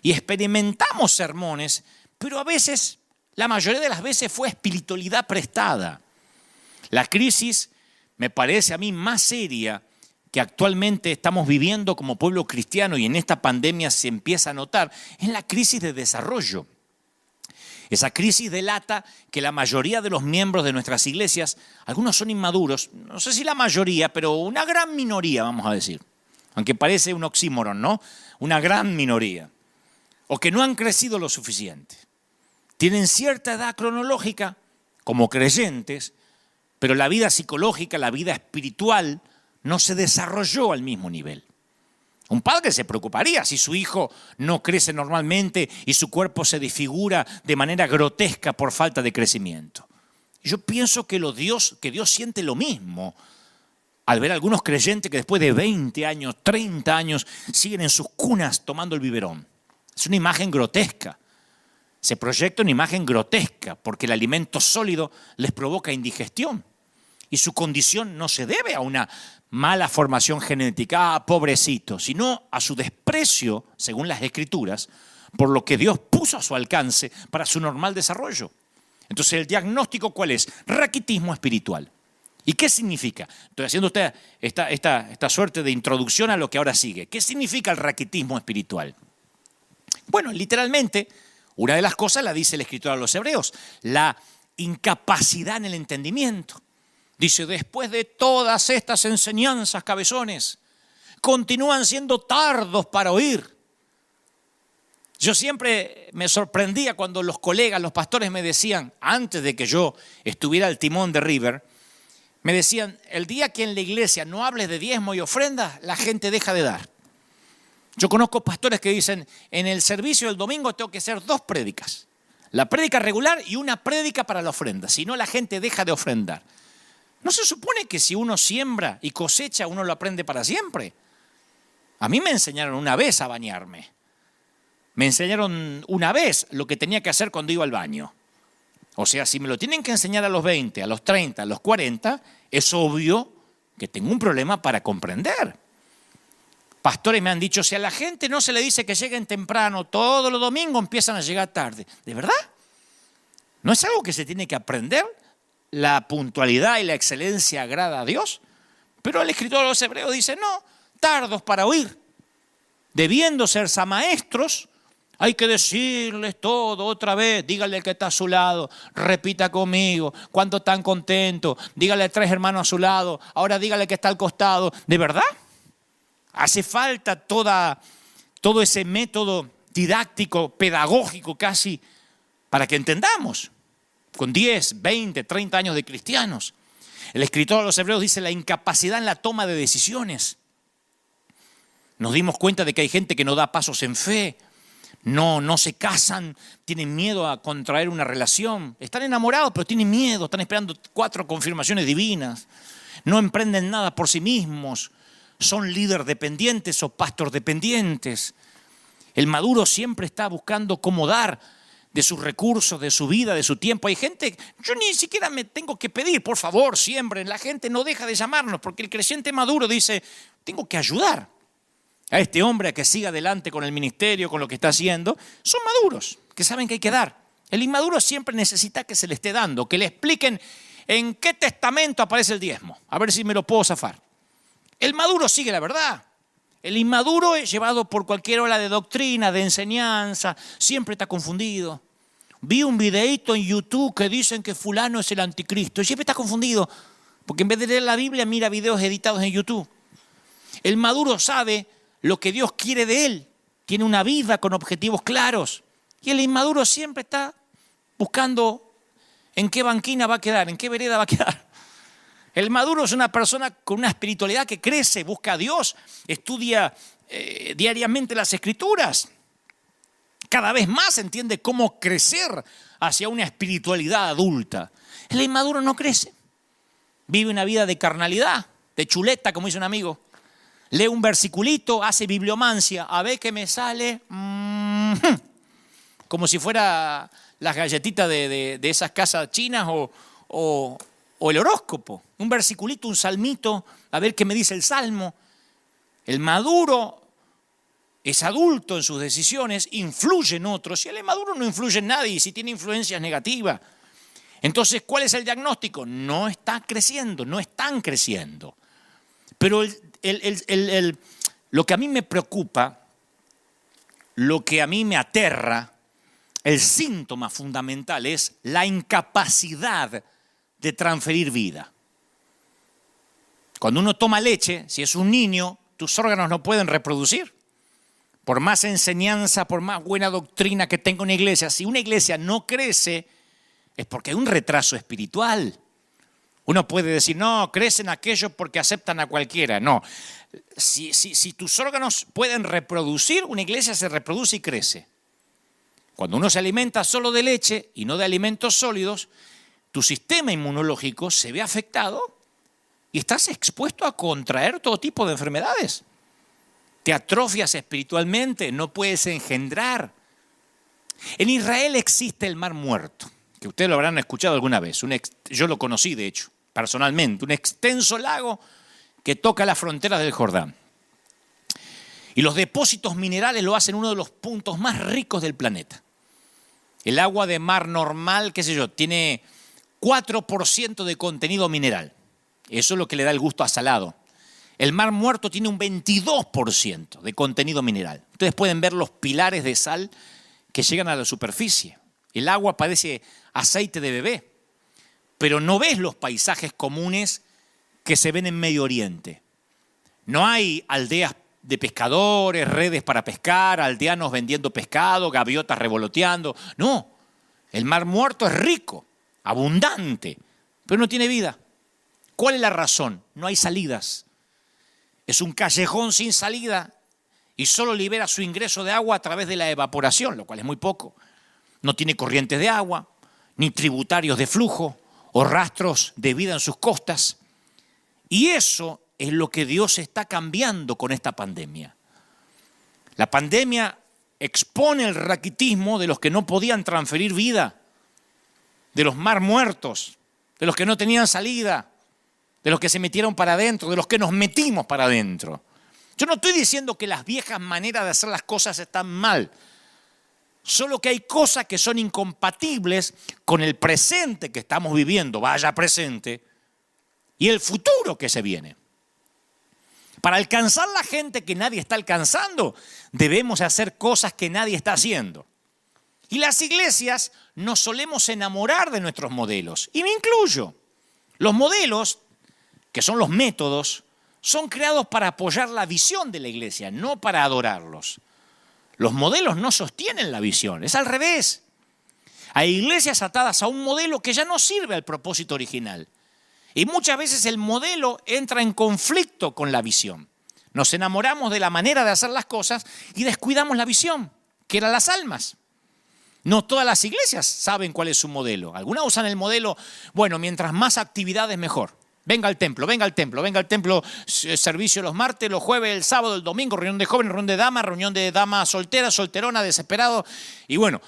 y experimentamos sermones, pero a veces, la mayoría de las veces fue espiritualidad prestada. La crisis me parece a mí más seria que actualmente estamos viviendo como pueblo cristiano y en esta pandemia se empieza a notar, es la crisis de desarrollo. Esa crisis delata que la mayoría de los miembros de nuestras iglesias, algunos son inmaduros, no sé si la mayoría, pero una gran minoría, vamos a decir, aunque parece un oxímoron, ¿no? Una gran minoría, o que no han crecido lo suficiente. Tienen cierta edad cronológica como creyentes, pero la vida psicológica, la vida espiritual no se desarrolló al mismo nivel. Un padre se preocuparía si su hijo no crece normalmente y su cuerpo se desfigura de manera grotesca por falta de crecimiento. Yo pienso que Dios siente lo mismo al ver a algunos creyentes que después de 20 años, 30 años, siguen en sus cunas tomando el biberón. Es una imagen grotesca. Se proyecta una imagen grotesca porque el alimento sólido les provoca indigestión. Y su condición no se debe a una mala formación genética, pobrecito, sino a su desprecio, según las Escrituras, por lo que Dios puso a su alcance para su normal desarrollo. Entonces, ¿el diagnóstico cuál es? Raquitismo espiritual. ¿Y qué significa? Estoy haciendo esta suerte de introducción a lo que ahora sigue. ¿Qué significa el raquitismo espiritual? Bueno, literalmente, una de las cosas la dice el escritor a los Hebreos, la incapacidad en el entendimiento. Dice, después de todas estas enseñanzas, cabezones, continúan siendo tardos para oír. Yo siempre me sorprendía cuando los colegas, los pastores me decían, antes de que yo estuviera al timón de River, me decían, el día que en la iglesia no hables de diezmo y ofrendas, la gente deja de dar. Yo conozco pastores que dicen, en el servicio del domingo tengo que hacer 2 prédicas. La prédica regular y una prédica para la ofrenda, si no la gente deja de ofrendar. ¿No se supone que si uno siembra y cosecha, uno lo aprende para siempre? A mí me enseñaron una vez a bañarme. Me enseñaron una vez lo que tenía que hacer cuando iba al baño. O sea, si me lo tienen que enseñar a los 20, a los 30, a los 40, es obvio que tengo un problema para comprender. Pastores me han dicho, si a la gente no se le dice que lleguen temprano, todos los domingos empiezan a llegar tarde. ¿De verdad? ¿No es algo que se tiene que aprender? La puntualidad y la excelencia agrada a Dios. Pero el escritor de los Hebreos dice, no, tardos para oír. Debiendo ser maestros, hay que decirles todo otra vez. Dígale al que está a su lado, repita conmigo, cuánto están contentos. Dígale a 3 hermanos a su lado, ahora dígale que está al costado. ¿De verdad? Hace falta todo ese método didáctico, pedagógico casi, para que entendamos. Con 10, 20, 30 años de cristianos. El escritor de los Hebreos dice la incapacidad en la toma de decisiones. Nos dimos cuenta de que hay gente que no da pasos en fe, no se casan, tienen miedo a contraer una relación. Están enamorados, pero tienen miedo, están esperando 4 confirmaciones divinas. No emprenden nada por sí mismos, son líder dependientes o pastor dependientes. El maduro siempre está buscando cómo dar de sus recursos, de su vida, de su tiempo. Hay gente, yo ni siquiera me tengo que pedir, por favor, siembren. La gente no deja de llamarnos porque el creyente maduro dice, tengo que ayudar a este hombre a que siga adelante con el ministerio, con lo que está haciendo. Son maduros, que saben que hay que dar. El inmaduro siempre necesita que se le esté dando, que le expliquen en qué testamento aparece el diezmo, a ver si me lo puedo zafar. El maduro sigue la verdad. El inmaduro es llevado por cualquier ola de doctrina, de enseñanza, siempre está confundido. Vi un videíto en YouTube que dicen que fulano es el anticristo y siempre está confundido, porque en vez de leer la Biblia mira videos editados en YouTube. El maduro sabe lo que Dios quiere de él, tiene una vida con objetivos claros. Y el inmaduro siempre está buscando en qué banquina va a quedar, en qué vereda va a quedar. El maduro es una persona con una espiritualidad que crece, busca a Dios, estudia diariamente las Escrituras. Cada vez más entiende cómo crecer hacia una espiritualidad adulta. El inmaduro no crece. Vive una vida de carnalidad, de chuleta, como dice un amigo. Lee un versiculito, hace bibliomancia, a ver qué me sale. Como si fuera las galletitas de esas casas chinas o el horóscopo. Un versiculito, un salmito, a ver qué me dice el salmo. El maduro es adulto en sus decisiones, influye en otros. Y el inmaduro no influye en nadie, si tiene influencias negativas. Entonces, ¿cuál es el diagnóstico? No está creciendo, no están creciendo. Pero lo que a mí me preocupa, lo que a mí me aterra, el síntoma fundamental es la incapacidad de transferir vida. Cuando uno toma leche, si es un niño, tus órganos no pueden reproducir. Por más enseñanza, por más buena doctrina que tenga una iglesia, si una iglesia no crece, es porque hay un retraso espiritual. Uno puede decir, no, crecen aquellos porque aceptan a cualquiera. No, si tus órganos pueden reproducir, una iglesia se reproduce y crece. Cuando uno se alimenta solo de leche y no de alimentos sólidos, tu sistema inmunológico se ve afectado y estás expuesto a contraer todo tipo de enfermedades. Te atrofias espiritualmente, no puedes engendrar. En Israel existe el Mar Muerto, que ustedes lo habrán escuchado alguna vez. Yo lo conocí, de hecho, personalmente. Un extenso lago que toca las fronteras del Jordán. Y los depósitos minerales lo hacen uno de los puntos más ricos del planeta. El agua de mar normal, qué sé yo, tiene 4% de contenido mineral. Eso es lo que le da el gusto a salado. El Mar Muerto tiene un 22% de contenido mineral. Ustedes pueden ver los pilares de sal que llegan a la superficie. El agua parece aceite de bebé, pero no ves los paisajes comunes que se ven en Medio Oriente. No hay aldeas de pescadores, redes para pescar, aldeanos vendiendo pescado, gaviotas revoloteando. No, el Mar Muerto es rico, abundante, pero no tiene vida. ¿Cuál es la razón? No hay salidas. Es un callejón sin salida y solo libera su ingreso de agua a través de la evaporación, lo cual es muy poco. No tiene corrientes de agua, ni tributarios de flujo o rastros de vida en sus costas. Y eso es lo que Dios está cambiando con esta pandemia. La pandemia expone el raquitismo de los que no podían transferir vida, de los mar muertos, de los que no tenían salida, de los que se metieron para adentro, de los que nos metimos para adentro. Yo no estoy diciendo que las viejas maneras de hacer las cosas están mal, solo que hay cosas que son incompatibles con el presente que estamos viviendo, vaya presente, y el futuro que se viene. Para alcanzar la gente que nadie está alcanzando, debemos hacer cosas que nadie está haciendo. Y las iglesias nos solemos enamorar de nuestros modelos, y me incluyo. Los modelos, que son los métodos, son creados para apoyar la visión de la iglesia, no para adorarlos. Los modelos no sostienen la visión, es al revés. Hay iglesias atadas a un modelo que ya no sirve al propósito original. Y muchas veces el modelo entra en conflicto con la visión. Nos enamoramos de la manera de hacer las cosas y descuidamos la visión, que eran las almas. No todas las iglesias saben cuál es su modelo. Algunas usan el modelo, bueno, mientras más actividades mejor. Venga al templo, servicio los martes, los jueves, el sábado, el domingo, reunión de jóvenes, reunión de damas solteras, solterona, desesperado. Y bueno,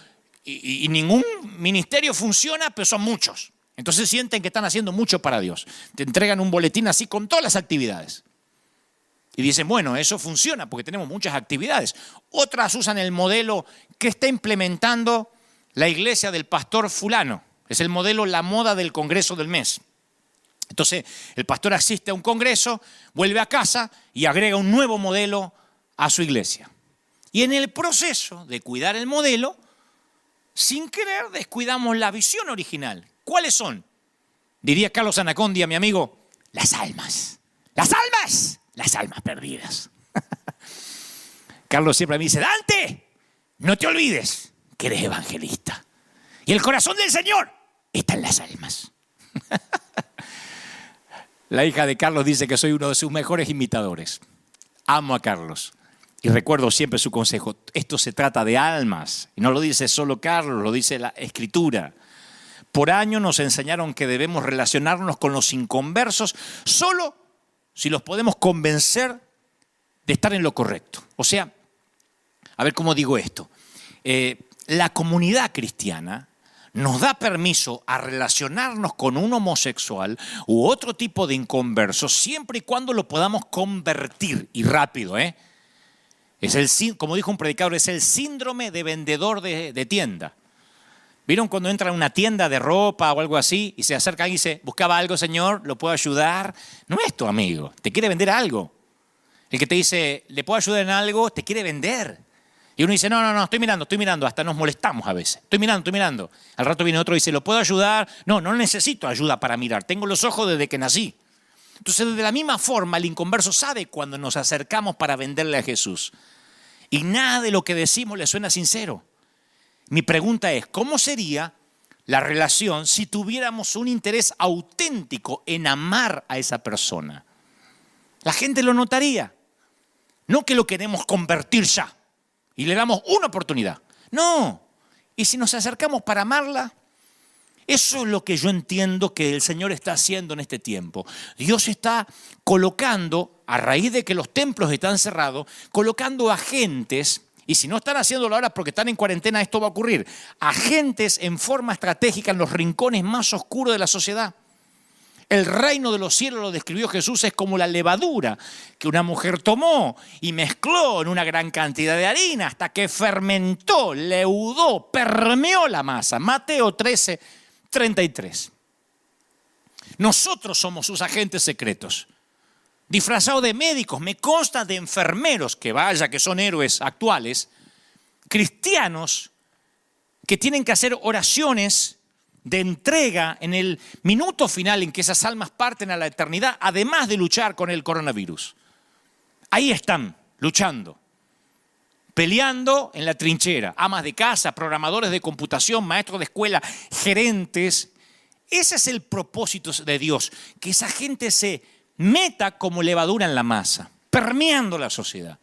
y ningún ministerio funciona, pero son muchos. Entonces sienten que están haciendo mucho para Dios. Te entregan un boletín así con todas las actividades. Y dicen, bueno, eso funciona porque tenemos muchas actividades. Otras usan el modelo que está implementando la iglesia del pastor fulano. Es el modelo, la moda del congreso del mes. Entonces el pastor asiste a un congreso, vuelve a casa y agrega un nuevo modelo a su iglesia. Y en el proceso de cuidar el modelo, sin querer descuidamos la visión original. ¿Cuáles son? Diría Carlos Anacondia, mi amigo, las almas. ¡Las almas! Las almas perdidas. Carlos siempre me dice, Dante, no te olvides que eres evangelista. Y el corazón del Señor está en las almas. La hija de Carlos dice que soy uno de sus mejores imitadores. Amo a Carlos. Y recuerdo siempre su consejo, esto se trata de almas. Y no lo dice solo Carlos, lo dice la Escritura. Por años nos enseñaron que debemos relacionarnos con los inconversos solo si los podemos convencer de estar en lo correcto. O sea, a ver cómo digo esto. La comunidad cristiana nos da permiso a relacionarnos con un homosexual u otro tipo de inconverso siempre y cuando lo podamos convertir. Y rápido, ¿eh? Como dijo un predicador, es el síndrome de vendedor de tienda. ¿Vieron cuando entra a una tienda de ropa o algo así y se acerca y dice, buscaba algo, señor, lo puedo ayudar? No es tu amigo, te quiere vender algo. El que te dice, ¿le puedo ayudar en algo? Te quiere vender. Y uno dice, no, estoy mirando, hasta nos molestamos a veces. Estoy mirando. Al rato viene otro y dice, ¿lo puedo ayudar? No necesito ayuda para mirar, tengo los ojos desde que nací. Entonces, de la misma forma, el inconverso sabe cuando nos acercamos para venderle a Jesús. Y nada de lo que decimos le suena sincero. Mi pregunta es, ¿cómo sería la relación si tuviéramos un interés auténtico en amar a esa persona? La gente lo notaría. No que lo queremos convertir ya y le damos una oportunidad. No. Y si nos acercamos para amarla, eso es lo que yo entiendo que el Señor está haciendo en este tiempo. Dios está colocando, a raíz de que los templos están cerrados, colocando agentes. Y si no están haciéndolo ahora porque están en cuarentena, esto va a ocurrir. Agentes en forma estratégica en los rincones más oscuros de la sociedad. El reino de los cielos, lo describió Jesús, es como la levadura que una mujer tomó y mezcló en una gran cantidad de harina hasta que fermentó, leudó, permeó la masa. Mateo 13:33. Nosotros somos sus agentes secretos. Disfrazados de médicos, me consta de enfermeros, que vaya que son héroes actuales, cristianos que tienen que hacer oraciones de entrega en el minuto final en que esas almas parten a la eternidad, además de luchar con el coronavirus. Ahí están, luchando, peleando en la trinchera, amas de casa, programadores de computación, maestros de escuela, gerentes. Ese es el propósito de Dios, que esa gente se meta como levadura en la masa, permeando la sociedad.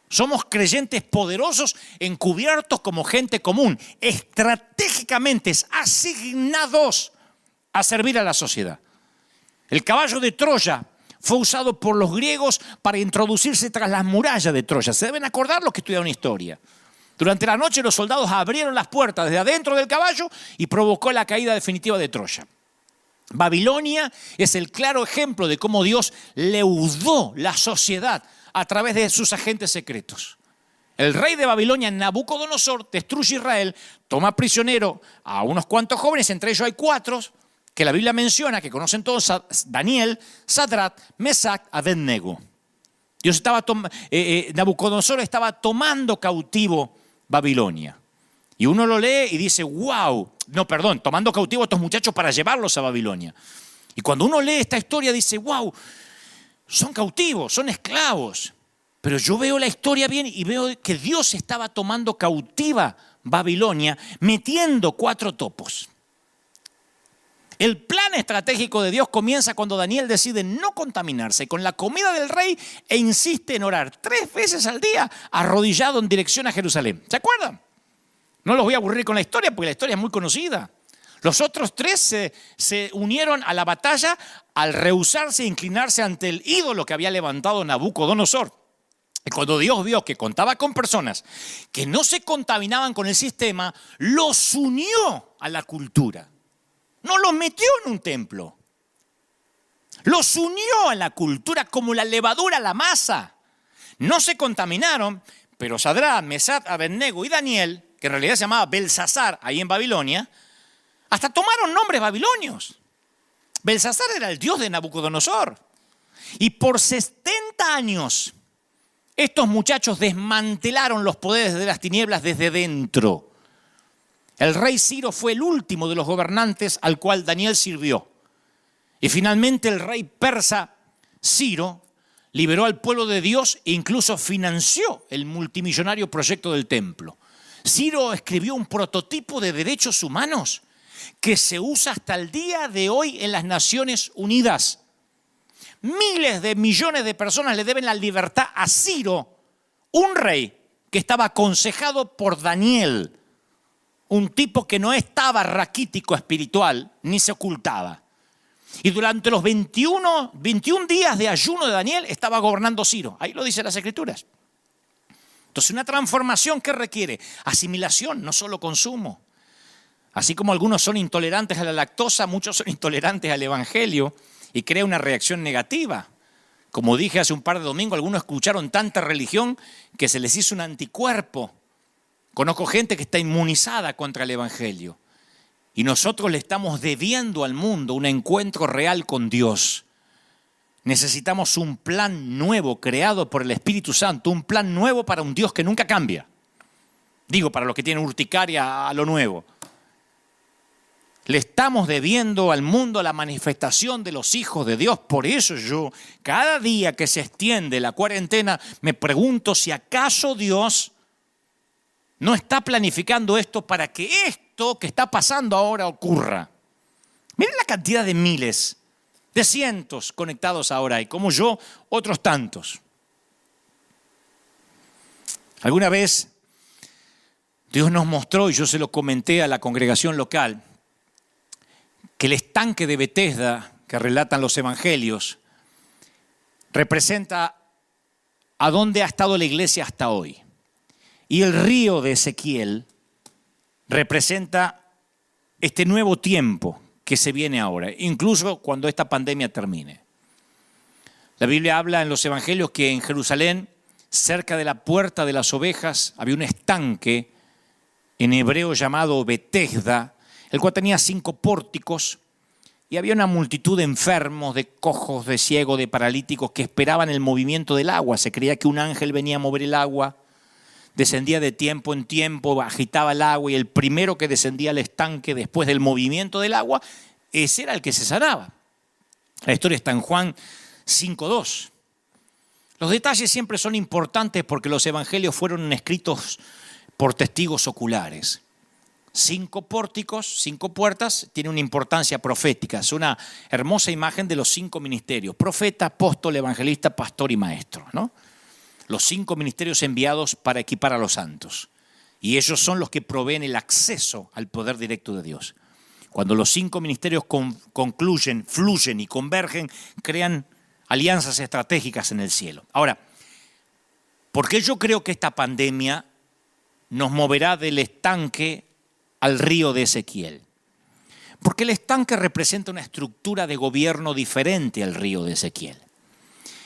Somos creyentes poderosos encubiertos como gente común, estratégicamente asignados a servir a la sociedad. El caballo de Troya fue usado por los griegos para introducirse tras las murallas de Troya. Se deben acordar los que estudiaron historia. Durante la noche los soldados abrieron las puertas desde adentro del caballo y provocó la caída definitiva de Troya. Babilonia es el claro ejemplo de cómo Dios leudó la sociedad a través de sus agentes secretos. El rey de Babilonia, Nabucodonosor, destruye Israel, toma prisionero a unos cuantos jóvenes, entre ellos hay 4 que la Biblia menciona, que conocen todos: Daniel, Sadrach, Mesach, Abednego. Nabucodonosor estaba tomando cautivo Babilonia. Y uno lo lee y dice, wow, tomando cautivo a estos muchachos para llevarlos a Babilonia. Y cuando uno lee esta historia dice, wow, son cautivos, son esclavos. Pero yo veo la historia bien y veo que Dios estaba tomando cautiva Babilonia, metiendo 4 topos. El plan estratégico de Dios comienza cuando Daniel decide no contaminarse con la comida del rey e insiste en orar 3 veces al día arrodillado en dirección a Jerusalén. ¿Se acuerdan? No los voy a aburrir con la historia porque la historia es muy conocida. Los otros 3 se unieron a la batalla al rehusarse e inclinarse ante el ídolo que había levantado Nabucodonosor. Y cuando Dios vio que contaba con personas que no se contaminaban con el sistema, los unió a la cultura. No los metió en un templo. Los unió a la cultura como la levadura a la masa. No se contaminaron, pero Sadrach, Mesach, Abednego y Daniel, que en realidad se llamaba Belsasar ahí en Babilonia, hasta tomaron nombres babilonios. Belsasar era el dios de Nabucodonosor. Y por 70 años, estos muchachos desmantelaron los poderes de las tinieblas desde dentro. El rey Ciro fue el último de los gobernantes al cual Daniel sirvió. Y finalmente el rey persa Ciro liberó al pueblo de Dios e incluso financió el multimillonario proyecto del templo. Ciro escribió un prototipo de derechos humanos que se usa hasta el día de hoy en las Naciones Unidas. Miles de millones de personas le deben la libertad a Ciro, un rey que estaba aconsejado por Daniel, un tipo que no estaba raquítico espiritual ni se ocultaba. Y durante los 21 días de ayuno de Daniel estaba gobernando Ciro. Ahí lo dicen las Escrituras. Entonces, una transformación que requiere asimilación, no solo consumo. Así como algunos son intolerantes a la lactosa, muchos son intolerantes al evangelio y crea una reacción negativa. Como dije hace un par de domingos, algunos escucharon tanta religión que se les hizo un anticuerpo. Conozco gente que está inmunizada contra el evangelio. Y nosotros le estamos debiendo al mundo un encuentro real con Dios. Necesitamos un plan nuevo creado por el Espíritu Santo, un plan nuevo para un Dios que nunca cambia. Digo, para los que tienen urticaria a lo nuevo. Le estamos debiendo al mundo la manifestación de los hijos de Dios. Por eso yo, cada día que se extiende la cuarentena, me pregunto si acaso Dios no está planificando esto para que esto que está pasando ahora ocurra. Miren la cantidad de miles, de cientos conectados ahora y como yo, otros tantos. Alguna vez Dios nos mostró, y yo se lo comenté a la congregación local, que el estanque de Betesda que relatan los evangelios representa a dónde ha estado la iglesia hasta hoy. Y el río de Ezequiel representa este nuevo tiempo que se viene ahora, incluso cuando esta pandemia termine. La Biblia habla en los evangelios que en Jerusalén, cerca de la puerta de las ovejas, había un estanque en hebreo llamado Betesda, el cual tenía 5 pórticos y había una multitud de enfermos, de cojos, de ciegos, de paralíticos que esperaban el movimiento del agua. Se creía que un ángel venía a mover el agua, descendía de tiempo en tiempo, agitaba el agua y el primero que descendía al estanque después del movimiento del agua, ese era el que se sanaba. La historia está en Juan 5:2. Los detalles siempre son importantes porque los evangelios fueron escritos por testigos oculares. 5 pórticos, 5 puertas, tiene una importancia profética. Es una hermosa imagen de los 5 ministerios: profeta, apóstol, evangelista, pastor y maestro, ¿no? Los 5 ministerios enviados para equipar a los santos. Y ellos son los que proveen el acceso al poder directo de Dios. Cuando los 5 ministerios concluyen, fluyen y convergen, crean alianzas estratégicas en el cielo. Ahora, ¿por qué yo creo que esta pandemia nos moverá del estanque al río de Ezequiel? Porque el estanque representa una estructura de gobierno diferente al río de Ezequiel.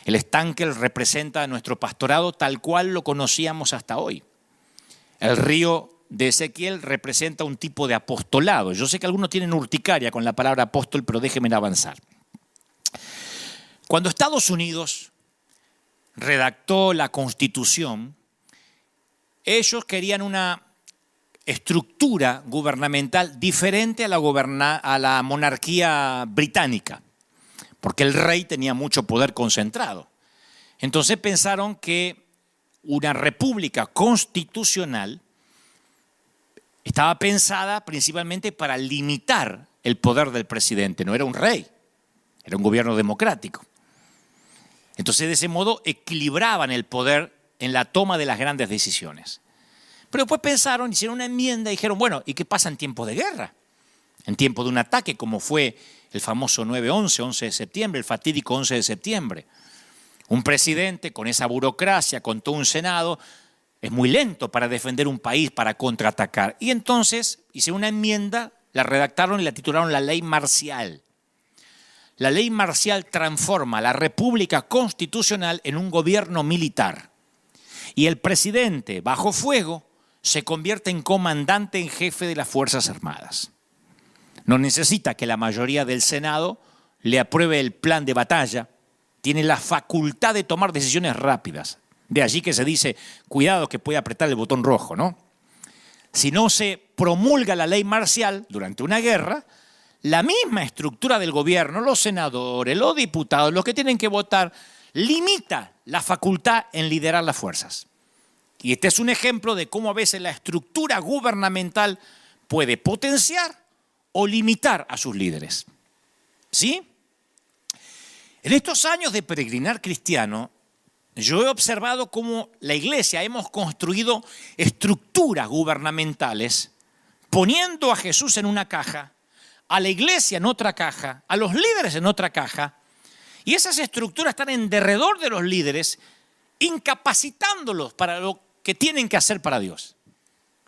El estanque representa nuestro pastorado tal cual lo conocíamos hasta hoy. El río de Ezequiel representa un tipo de apostolado. Yo sé que algunos tienen urticaria con la palabra apóstol, pero déjenme avanzar. Cuando Estados Unidos redactó la Constitución, ellos querían una estructura gubernamental diferente a la monarquía británica, porque el rey tenía mucho poder concentrado. Entonces pensaron que una república constitucional estaba pensada principalmente para limitar el poder del presidente. No era un rey, era un gobierno democrático. Entonces, de ese modo, equilibraban el poder en la toma de las grandes decisiones. Pero después pensaron, hicieron una enmienda y dijeron, bueno, ¿y qué pasa en tiempos de guerra? En tiempos de un ataque, como fue el famoso 9/11, 11 de septiembre, el fatídico 11 de septiembre. Un presidente con esa burocracia, con todo un Senado, es muy lento para defender un país, para contraatacar. Y entonces hicieron una enmienda, la redactaron y la titularon la Ley Marcial. La Ley Marcial transforma la República Constitucional en un gobierno militar. Y el presidente, bajo fuego, se convierte en comandante en jefe de las Fuerzas Armadas. No necesita que la mayoría del Senado le apruebe el plan de batalla, tiene la facultad de tomar decisiones rápidas. De allí que se dice, cuidado que puede apretar el botón rojo, ¿no? Si no se promulga la ley marcial durante una guerra, la misma estructura del gobierno, los senadores, los diputados, los que tienen que votar, limita la facultad en liderar las fuerzas. Y este es un ejemplo de cómo a veces la estructura gubernamental puede potenciar o limitar a sus líderes. ¿Sí? En estos años de peregrinar cristiano, yo he observado cómo la iglesia hemos construido estructuras gubernamentales poniendo a Jesús en una caja, a la iglesia en otra caja, a los líderes en otra caja, y esas estructuras están en derredor de los líderes, incapacitándolos para lo que tienen que hacer para Dios.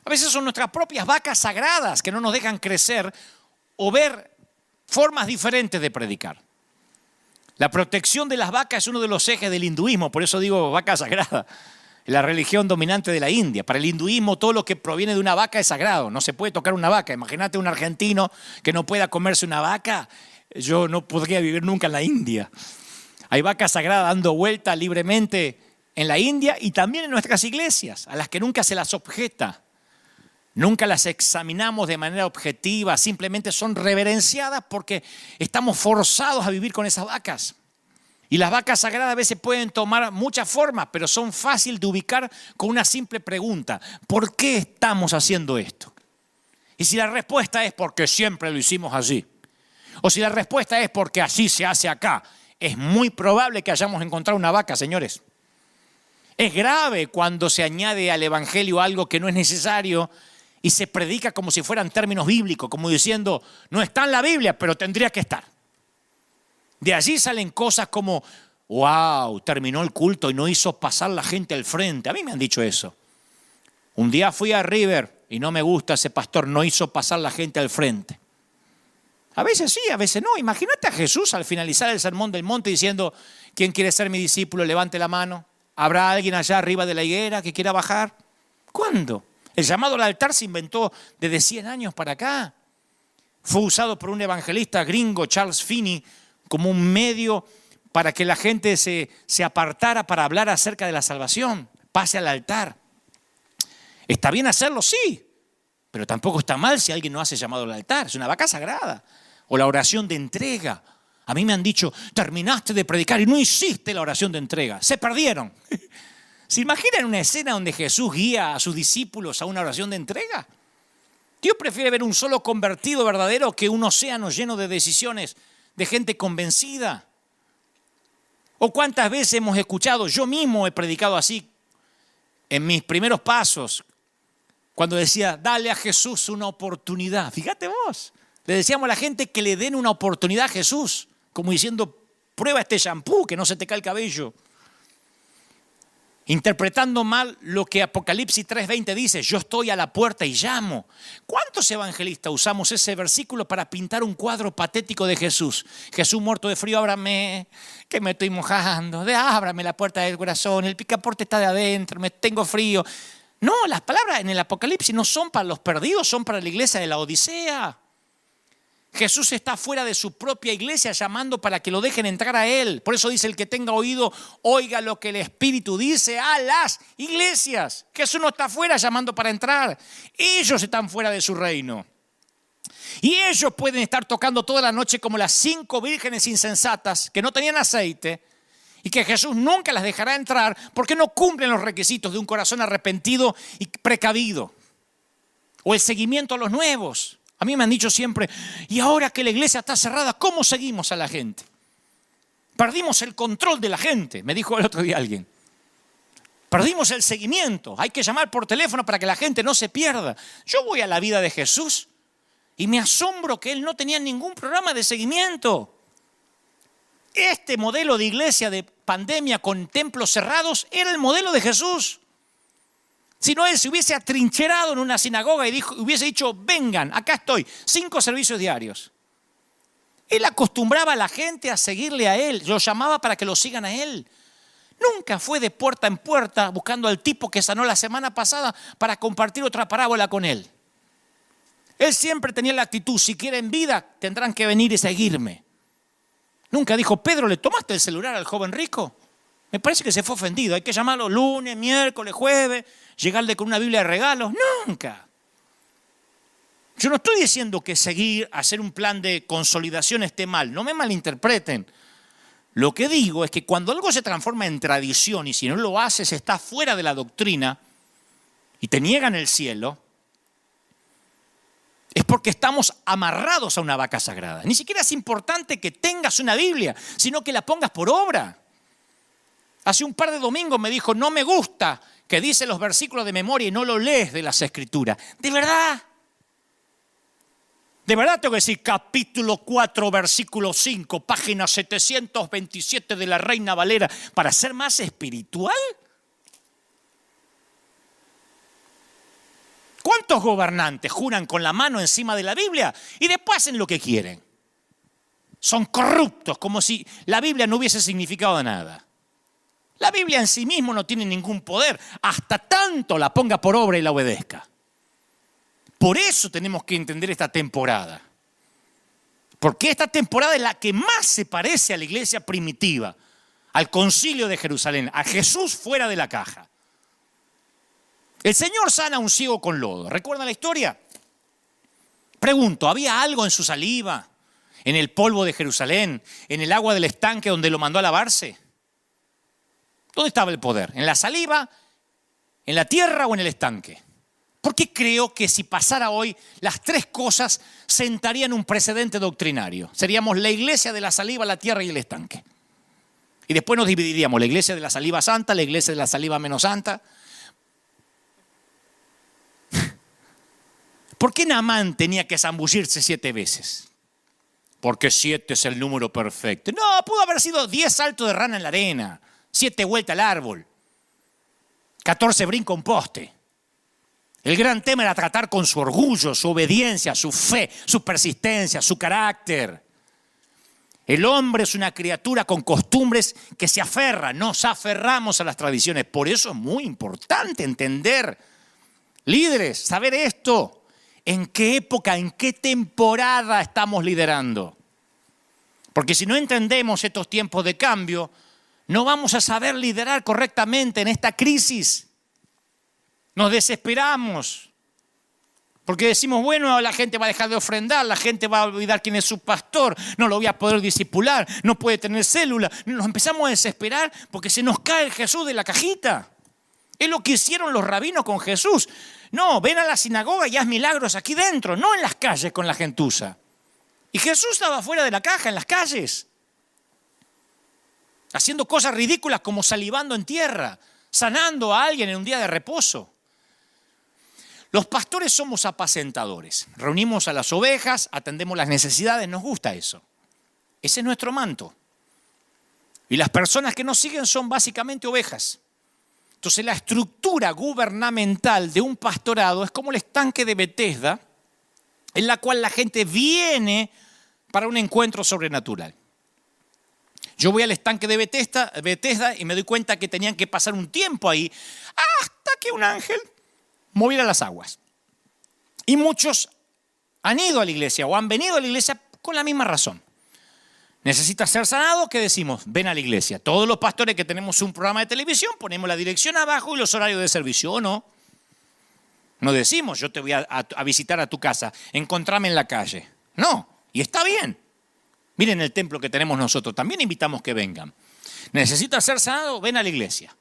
A veces son nuestras propias vacas sagradas que no nos dejan crecer o ver formas diferentes de predicar. La protección de las vacas es uno de los ejes del hinduismo, por eso digo vaca sagrada, la religión dominante de la India. Para el hinduismo todo lo que proviene de una vaca es sagrado, no se puede tocar una vaca. Imagínate un argentino que no pueda comerse una vaca, yo no podría vivir nunca en la India. Hay vacas sagradas dando vuelta libremente en la India y también en nuestras iglesias, a las que nunca se las objeta. Nunca las examinamos de manera objetiva, simplemente son reverenciadas porque estamos forzados a vivir con esas vacas. Y las vacas sagradas a veces pueden tomar muchas formas, pero son fáciles de ubicar con una simple pregunta. ¿Por qué estamos haciendo esto? Y si la respuesta es porque siempre lo hicimos así, o si la respuesta es porque así se hace acá, es muy probable que hayamos encontrado una vaca, señores. Es grave cuando se añade al evangelio algo que no es necesario y se predica como si fueran términos bíblicos, como diciendo, no está en la Biblia, pero tendría que estar. De allí salen cosas como, wow, terminó el culto y no hizo pasar la gente al frente. A mí me han dicho eso. Un día fui a River y no me gusta ese pastor, no hizo pasar la gente al frente. A veces sí, a veces no. Imagínate a Jesús al finalizar el sermón del monte diciendo, ¿quién quiere ser mi discípulo? Levante la mano. ¿Habrá alguien allá arriba de la higuera que quiera bajar? ¿Cuándo? El llamado al altar se inventó desde 100 años para acá. Fue usado por un evangelista gringo, Charles Finney, como un medio para que la gente se apartara para hablar acerca de la salvación. Pase al altar. ¿Está bien hacerlo? Sí. Pero tampoco está mal si alguien no hace llamado al altar. Es una vaca sagrada. O la oración de entrega. A mí me han dicho, terminaste de predicar y no hiciste la oración de entrega. Se perdieron. ¿Se imaginan una escena donde Jesús guía a sus discípulos a una oración de entrega? Dios prefiere ver un solo convertido verdadero que un océano lleno de decisiones de gente convencida. ¿O cuántas veces hemos escuchado? Yo mismo he predicado así en mis primeros pasos, cuando decía, dale a Jesús una oportunidad. Fíjate vos, le decíamos a la gente que le den una oportunidad a Jesús, como diciendo, Prueba este shampoo que no se te cae el cabello. Interpretando mal lo que Apocalipsis 3:20 dice, yo estoy a la puerta y llamo. ¿Cuántos evangelistas usamos ese versículo para pintar un cuadro patético de Jesús? Jesús muerto de frío, ábrame, que me estoy mojando. Ábrame la puerta del corazón, el picaporte está de adentro, me tengo frío. No, las palabras en el Apocalipsis no son para los perdidos, son para la iglesia de la Odisea. Jesús está fuera de su propia iglesia llamando para que lo dejen entrar a Él. Por eso dice, el que tenga oído, oiga lo que el Espíritu dice a las iglesias. Jesús no está fuera llamando para entrar. Ellos están fuera de su reino. Y ellos pueden estar tocando toda la noche como las 5 vírgenes insensatas que no tenían aceite y que Jesús nunca las dejará entrar porque no cumplen los requisitos de un corazón arrepentido y precavido. O el seguimiento a los nuevos. A mí me han dicho siempre, y ahora que la iglesia está cerrada, ¿cómo seguimos a la gente? Perdimos el control de la gente, me dijo el otro día alguien. Perdimos el seguimiento, hay que llamar por teléfono para que la gente no se pierda. Yo voy a la vida de Jesús y me asombro que Él no tenía ningún programa de seguimiento. Este modelo de iglesia de pandemia con templos cerrados era el modelo de Jesús. Si no, Él se hubiese atrincherado en una sinagoga y hubiese dicho, vengan, acá estoy, 5 servicios diarios. Él acostumbraba a la gente a seguirle a Él, los llamaba para que lo sigan a Él. Nunca fue de puerta en puerta buscando al tipo que sanó la semana pasada para compartir otra parábola con Él. Él siempre tenía la actitud, si quieren vida, tendrán que venir y seguirme. Nunca dijo, Pedro, ¿le tomaste el celular al joven rico? Me parece que se fue ofendido. Hay que llamarlo lunes, miércoles, jueves, llegarle con una Biblia de regalos. Nunca. Yo no estoy diciendo que seguir, hacer un plan de consolidación esté mal. No me malinterpreten. Lo que digo es que cuando algo se transforma en tradición y si no lo haces está fuera de la doctrina y te niegan el cielo, es porque estamos amarrados a una vaca sagrada. Ni siquiera es importante que tengas una Biblia, sino que la pongas por obra. Hace un par de domingos me dijo, no me gusta que dice los versículos de memoria y no lo lees de las Escrituras. ¿De verdad? De verdad tengo que decir capítulo 4, versículo 5, página 727 de la Reina Valera para ser más espiritual. ¿Cuántos gobernantes juran con la mano encima de la Biblia y después hacen lo que quieren? Son corruptos, como si la Biblia no hubiese significado nada. La Biblia en sí misma no tiene ningún poder, hasta tanto la ponga por obra y la obedezca. Por eso tenemos que entender esta temporada. Porque esta temporada es la que más se parece a la iglesia primitiva, al concilio de Jerusalén, a Jesús fuera de la caja. El Señor sana a un ciego con lodo. ¿Recuerdan la historia? Pregunto, ¿había algo en su saliva, en el polvo de Jerusalén, en el agua del estanque donde lo mandó a lavarse? ¿Dónde estaba el poder? ¿En la saliva, en la tierra o en el estanque? Porque creo que si pasara hoy, las 3 cosas sentarían un precedente doctrinario. Seríamos la iglesia de la saliva, la tierra y el estanque. Y después nos dividiríamos, la iglesia de la saliva santa, la iglesia de la saliva menos santa. ¿Por qué Naamán tenía que zambullirse 7 veces? Porque 7 es el número perfecto. No, pudo haber sido 10 saltos de rana en la arena. 7 vueltas al árbol, 14 brincos a un poste. El gran tema era tratar con su orgullo, su obediencia, su fe, su persistencia, su carácter. El hombre es una criatura con costumbres que se aferra, nos aferramos a las tradiciones. Por eso es muy importante entender, líderes, saber esto. ¿En qué época, en qué temporada estamos liderando? Porque si no entendemos estos tiempos de cambio, no vamos a saber liderar correctamente en esta crisis. Nos desesperamos. Porque decimos, bueno, la gente va a dejar de ofrendar, la gente va a olvidar quién es su pastor, no lo voy a poder discipular, no puede tener célula. Nos empezamos a desesperar porque se nos cae el Jesús de la cajita. Es lo que hicieron los rabinos con Jesús. No, ven a la sinagoga y haz milagros aquí dentro, no en las calles con la gentuza. Y Jesús estaba fuera de la caja, en las calles, haciendo cosas ridículas como salivando en tierra, sanando a alguien en un día de reposo. Los pastores somos apacentadores. Reunimos a las ovejas, atendemos las necesidades, nos gusta eso. Ese es nuestro manto. Y las personas que nos siguen son básicamente ovejas. Entonces la estructura gubernamental de un pastorado es como el estanque de Bethesda, en la cual la gente viene para un encuentro sobrenatural. Yo voy al estanque de Bethesda y me doy cuenta que tenían que pasar un tiempo ahí hasta que un ángel moviera las aguas. Y muchos han ido a la iglesia o han venido a la iglesia con la misma razón. ¿Necesitas ser sanado? ¿Qué decimos? Ven a la iglesia. Todos los pastores que tenemos un programa de televisión ponemos la dirección abajo y los horarios de servicio, ¿o no? No decimos, yo te voy a visitar a tu casa, encontrame en la calle. No, y está bien. Miren el templo que tenemos nosotros, también invitamos que vengan. ¿Necesitas ser sanado? Ven a la iglesia.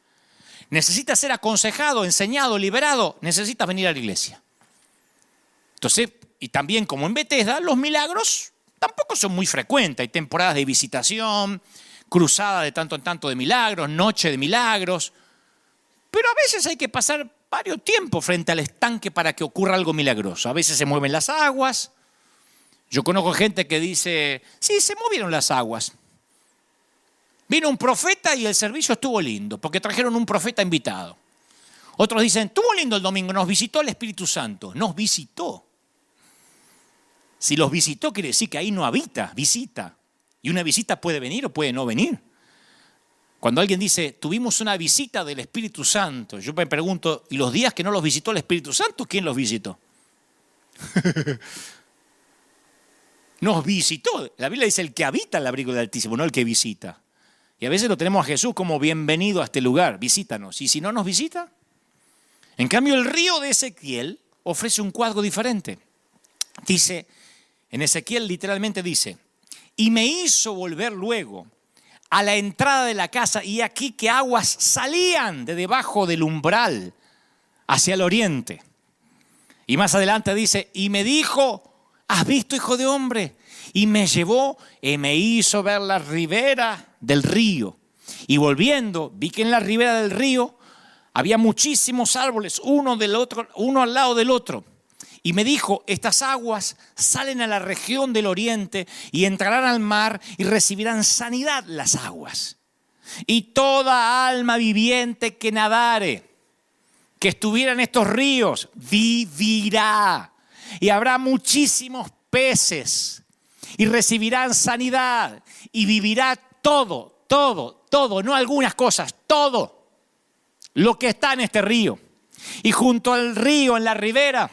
¿Necesitas ser aconsejado, enseñado, liberado? Necesitas venir a la iglesia. Entonces, y también como en Bethesda, los milagros tampoco son muy frecuentes. Hay temporadas de visitación, cruzada de tanto en tanto de milagros, noche de milagros. Pero a veces hay que pasar varios tiempos frente al estanque para que ocurra algo milagroso. A veces se mueven las aguas. Yo conozco gente que dice, sí, se movieron las aguas. Vino un profeta y el servicio estuvo lindo, porque trajeron un profeta invitado. Otros dicen, estuvo lindo el domingo, nos visitó el Espíritu Santo. Nos visitó. Si los visitó, quiere decir que ahí no habita, visita. Y una visita puede venir o puede no venir. Cuando alguien dice, tuvimos una visita del Espíritu Santo, yo me pregunto, ¿y los días que no los visitó el Espíritu Santo, quién los visitó? Nos visitó. La Biblia dice el que habita el abrigo del Altísimo, no el que visita. Y a veces lo tenemos a Jesús como bienvenido a este lugar, visítanos. Y si no nos visita, en cambio el río de Ezequiel ofrece un cuadro diferente. Dice, en Ezequiel literalmente dice, y me hizo volver luego a la entrada de la casa y aquí que aguas salían de debajo del umbral hacia el oriente. Y más adelante dice, y me dijo, ¿has visto, hijo de hombre? Y me llevó y me hizo ver la ribera del río. Y volviendo, vi que en la ribera del río había muchísimos árboles, uno al lado del otro. Y me dijo, estas aguas salen a la región del oriente y entrarán al mar y recibirán sanidad las aguas. Y toda alma viviente que nadare, que estuviera en estos ríos, vivirá. Y habrá muchísimos peces y recibirán sanidad y vivirá todo, no algunas cosas, todo lo que está en este río. Y junto al río, en la ribera,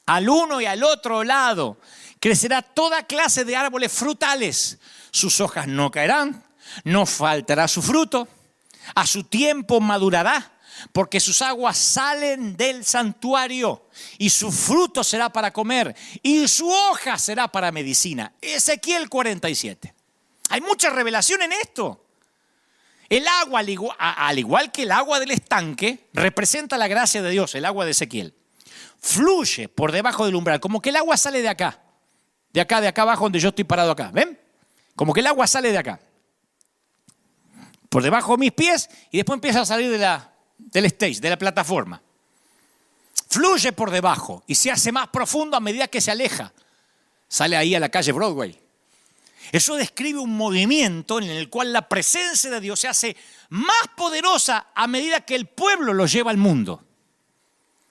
al uno y al otro lado, crecerá toda clase de árboles frutales. Sus hojas no caerán, no faltará su fruto, a su tiempo madurará, porque sus aguas salen del santuario y su fruto será para comer y su hoja será para medicina. Ezequiel 47. Hay mucha revelación en esto. El agua, al igual que el agua del estanque, representa la gracia de Dios, el agua de Ezequiel. Fluye por debajo del umbral, como que el agua sale de acá abajo donde yo estoy parado acá. ¿Ven? Como que el agua sale de acá, por debajo de mis pies y después empieza a salir del stage, de la plataforma. Fluye por debajo y se hace más profundo a medida que se aleja. Sale ahí a la calle Broadway. Eso describe un movimiento en el cual la presencia de Dios se hace más poderosa a medida que el pueblo lo lleva al mundo.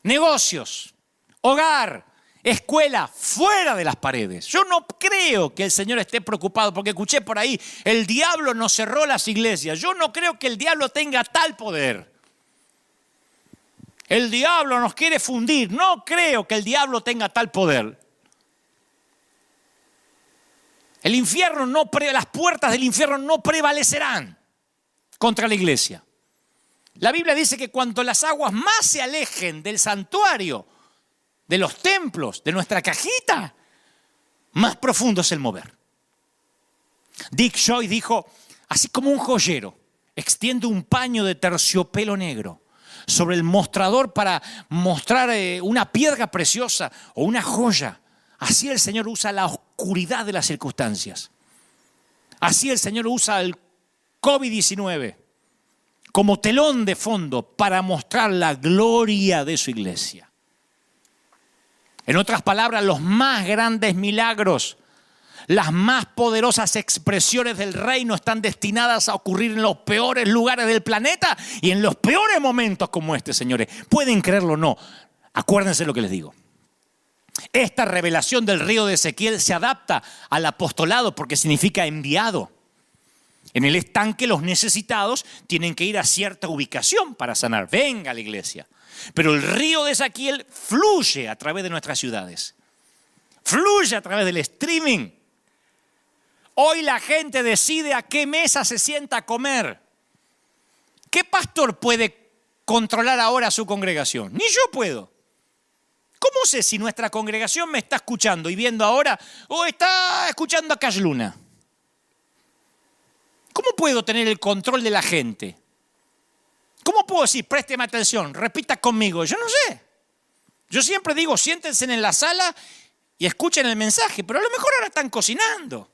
Negocios, hogar, escuela, fuera de las paredes. Yo no creo que el Señor esté preocupado, porque escuché por ahí, el diablo nos cerró las iglesias. Yo no creo que el diablo tenga tal poder. El diablo nos quiere fundir. No creo que el diablo tenga tal poder. Las puertas del infierno no prevalecerán contra la iglesia. La Biblia dice que cuanto las aguas más se alejen del santuario, de los templos, de nuestra cajita, más profundo es el mover. Dick Joy dijo, así como un joyero extiende un paño de terciopelo negro sobre el mostrador para mostrar una piedra preciosa o una joya, así el Señor usa la oscuridad de las circunstancias. Así el Señor usa el COVID-19 como telón de fondo para mostrar la gloria de su iglesia. En otras palabras, los más grandes milagros, Las más poderosas expresiones del reino están destinadas a ocurrir en los peores lugares del planeta y en los peores momentos como este, señores. ¿Pueden creerlo o no? Acuérdense lo que les digo. Esta revelación del río de Ezequiel se adapta al apostolado porque significa enviado. En el estanque los necesitados tienen que ir a cierta ubicación para sanar. Venga a la iglesia. Pero el río de Ezequiel fluye a través de nuestras ciudades. Fluye a través del streaming. Hoy la gente decide a qué mesa se sienta a comer. ¿Qué pastor puede controlar ahora su congregación? Ni yo puedo. ¿Cómo sé si nuestra congregación me está escuchando y viendo ahora o está escuchando a Cash Luna? ¿Cómo puedo tener el control de la gente? ¿Cómo puedo decir, présteme atención, repita conmigo? Yo no sé. Yo siempre digo, siéntense en la sala y escuchen el mensaje, pero a lo mejor ahora están cocinando.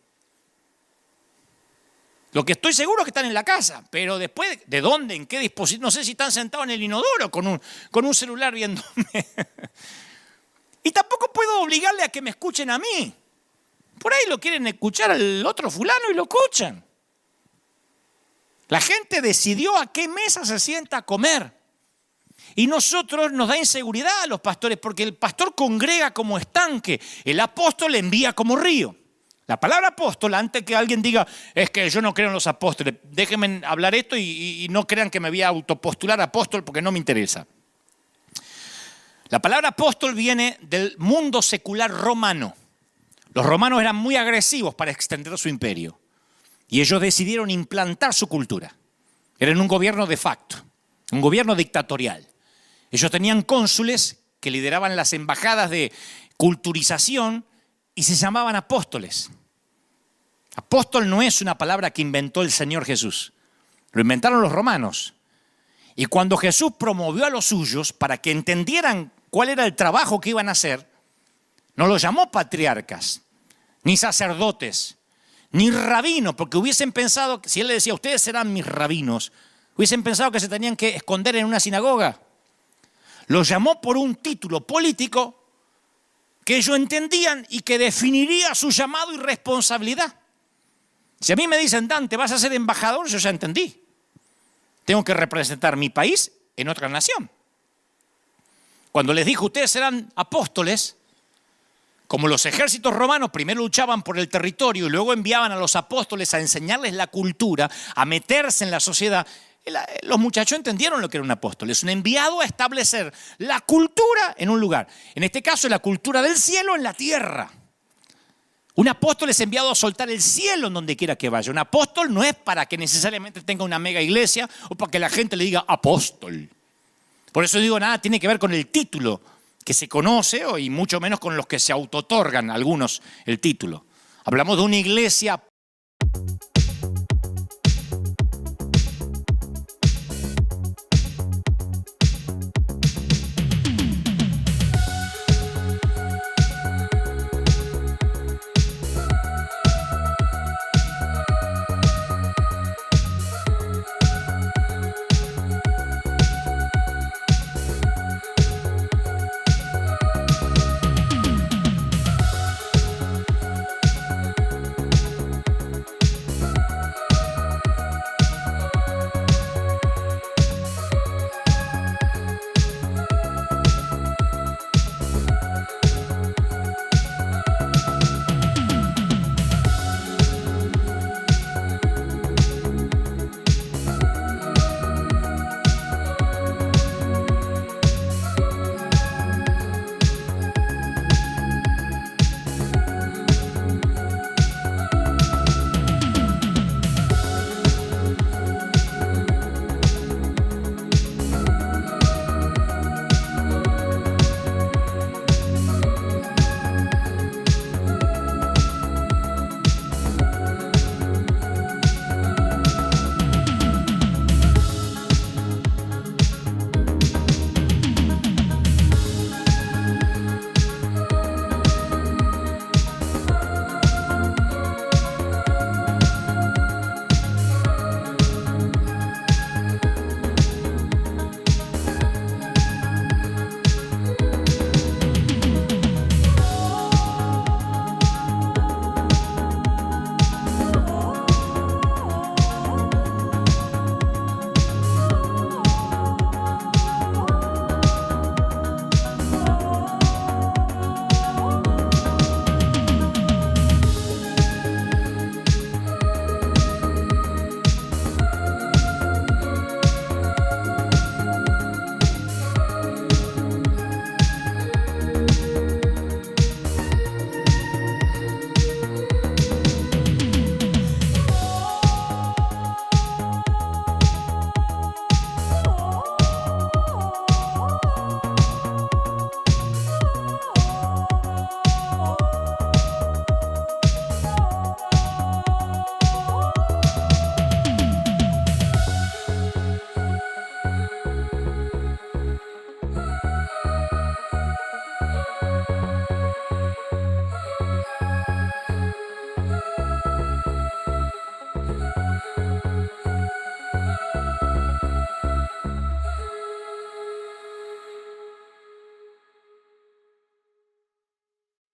Lo que estoy seguro es que están en la casa, pero después, ¿de dónde? ¿En qué dispositivo? No sé si están sentados en el inodoro con un celular viéndome. Y tampoco puedo obligarle a que me escuchen a mí. Por ahí lo quieren escuchar al otro fulano y lo escuchan. La gente decidió a qué mesa se sienta a comer. Y nosotros nos da inseguridad a los pastores porque el pastor congrega como estanque, el apóstol envía como río. La palabra apóstol, antes que alguien diga, es que yo no creo en los apóstoles, déjenme hablar esto y no crean que me voy a autopostular apóstol porque no me interesa. La palabra apóstol viene del mundo secular romano. Los romanos eran muy agresivos para extender su imperio y ellos decidieron implantar su cultura. Eran un gobierno de facto, un gobierno dictatorial. Ellos tenían cónsules que lideraban las embajadas de culturización y se llamaban apóstoles. Apóstol no es una palabra que inventó el Señor Jesús. Lo inventaron los romanos. Y cuando Jesús promovió a los suyos para que entendieran cuál era el trabajo que iban a hacer, no los llamó patriarcas, ni sacerdotes, ni rabinos, porque hubiesen pensado, si él le decía, ustedes serán mis rabinos, hubiesen pensado que se tenían que esconder en una sinagoga. Los llamó por un título político que ellos entendían y que definiría su llamado y responsabilidad. Si a mí me dicen, Dante, vas a ser embajador, yo ya entendí. Tengo que representar mi país en otra nación. Cuando les dijo, ustedes serán apóstoles, como los ejércitos romanos primero luchaban por el territorio y luego enviaban a los apóstoles a enseñarles la cultura, a meterse en la sociedad, los muchachos entendieron lo que era un apóstol. Es un enviado a establecer la cultura en un lugar. En este caso, la cultura del cielo en la tierra. Un apóstol es enviado a soltar el cielo en donde quiera que vaya. Un apóstol no es para que necesariamente tenga una mega iglesia o para que la gente le diga apóstol. Por eso digo, nada tiene que ver con el título que se conoce y mucho menos con los que se autootorgan algunos el título. Hablamos de una iglesia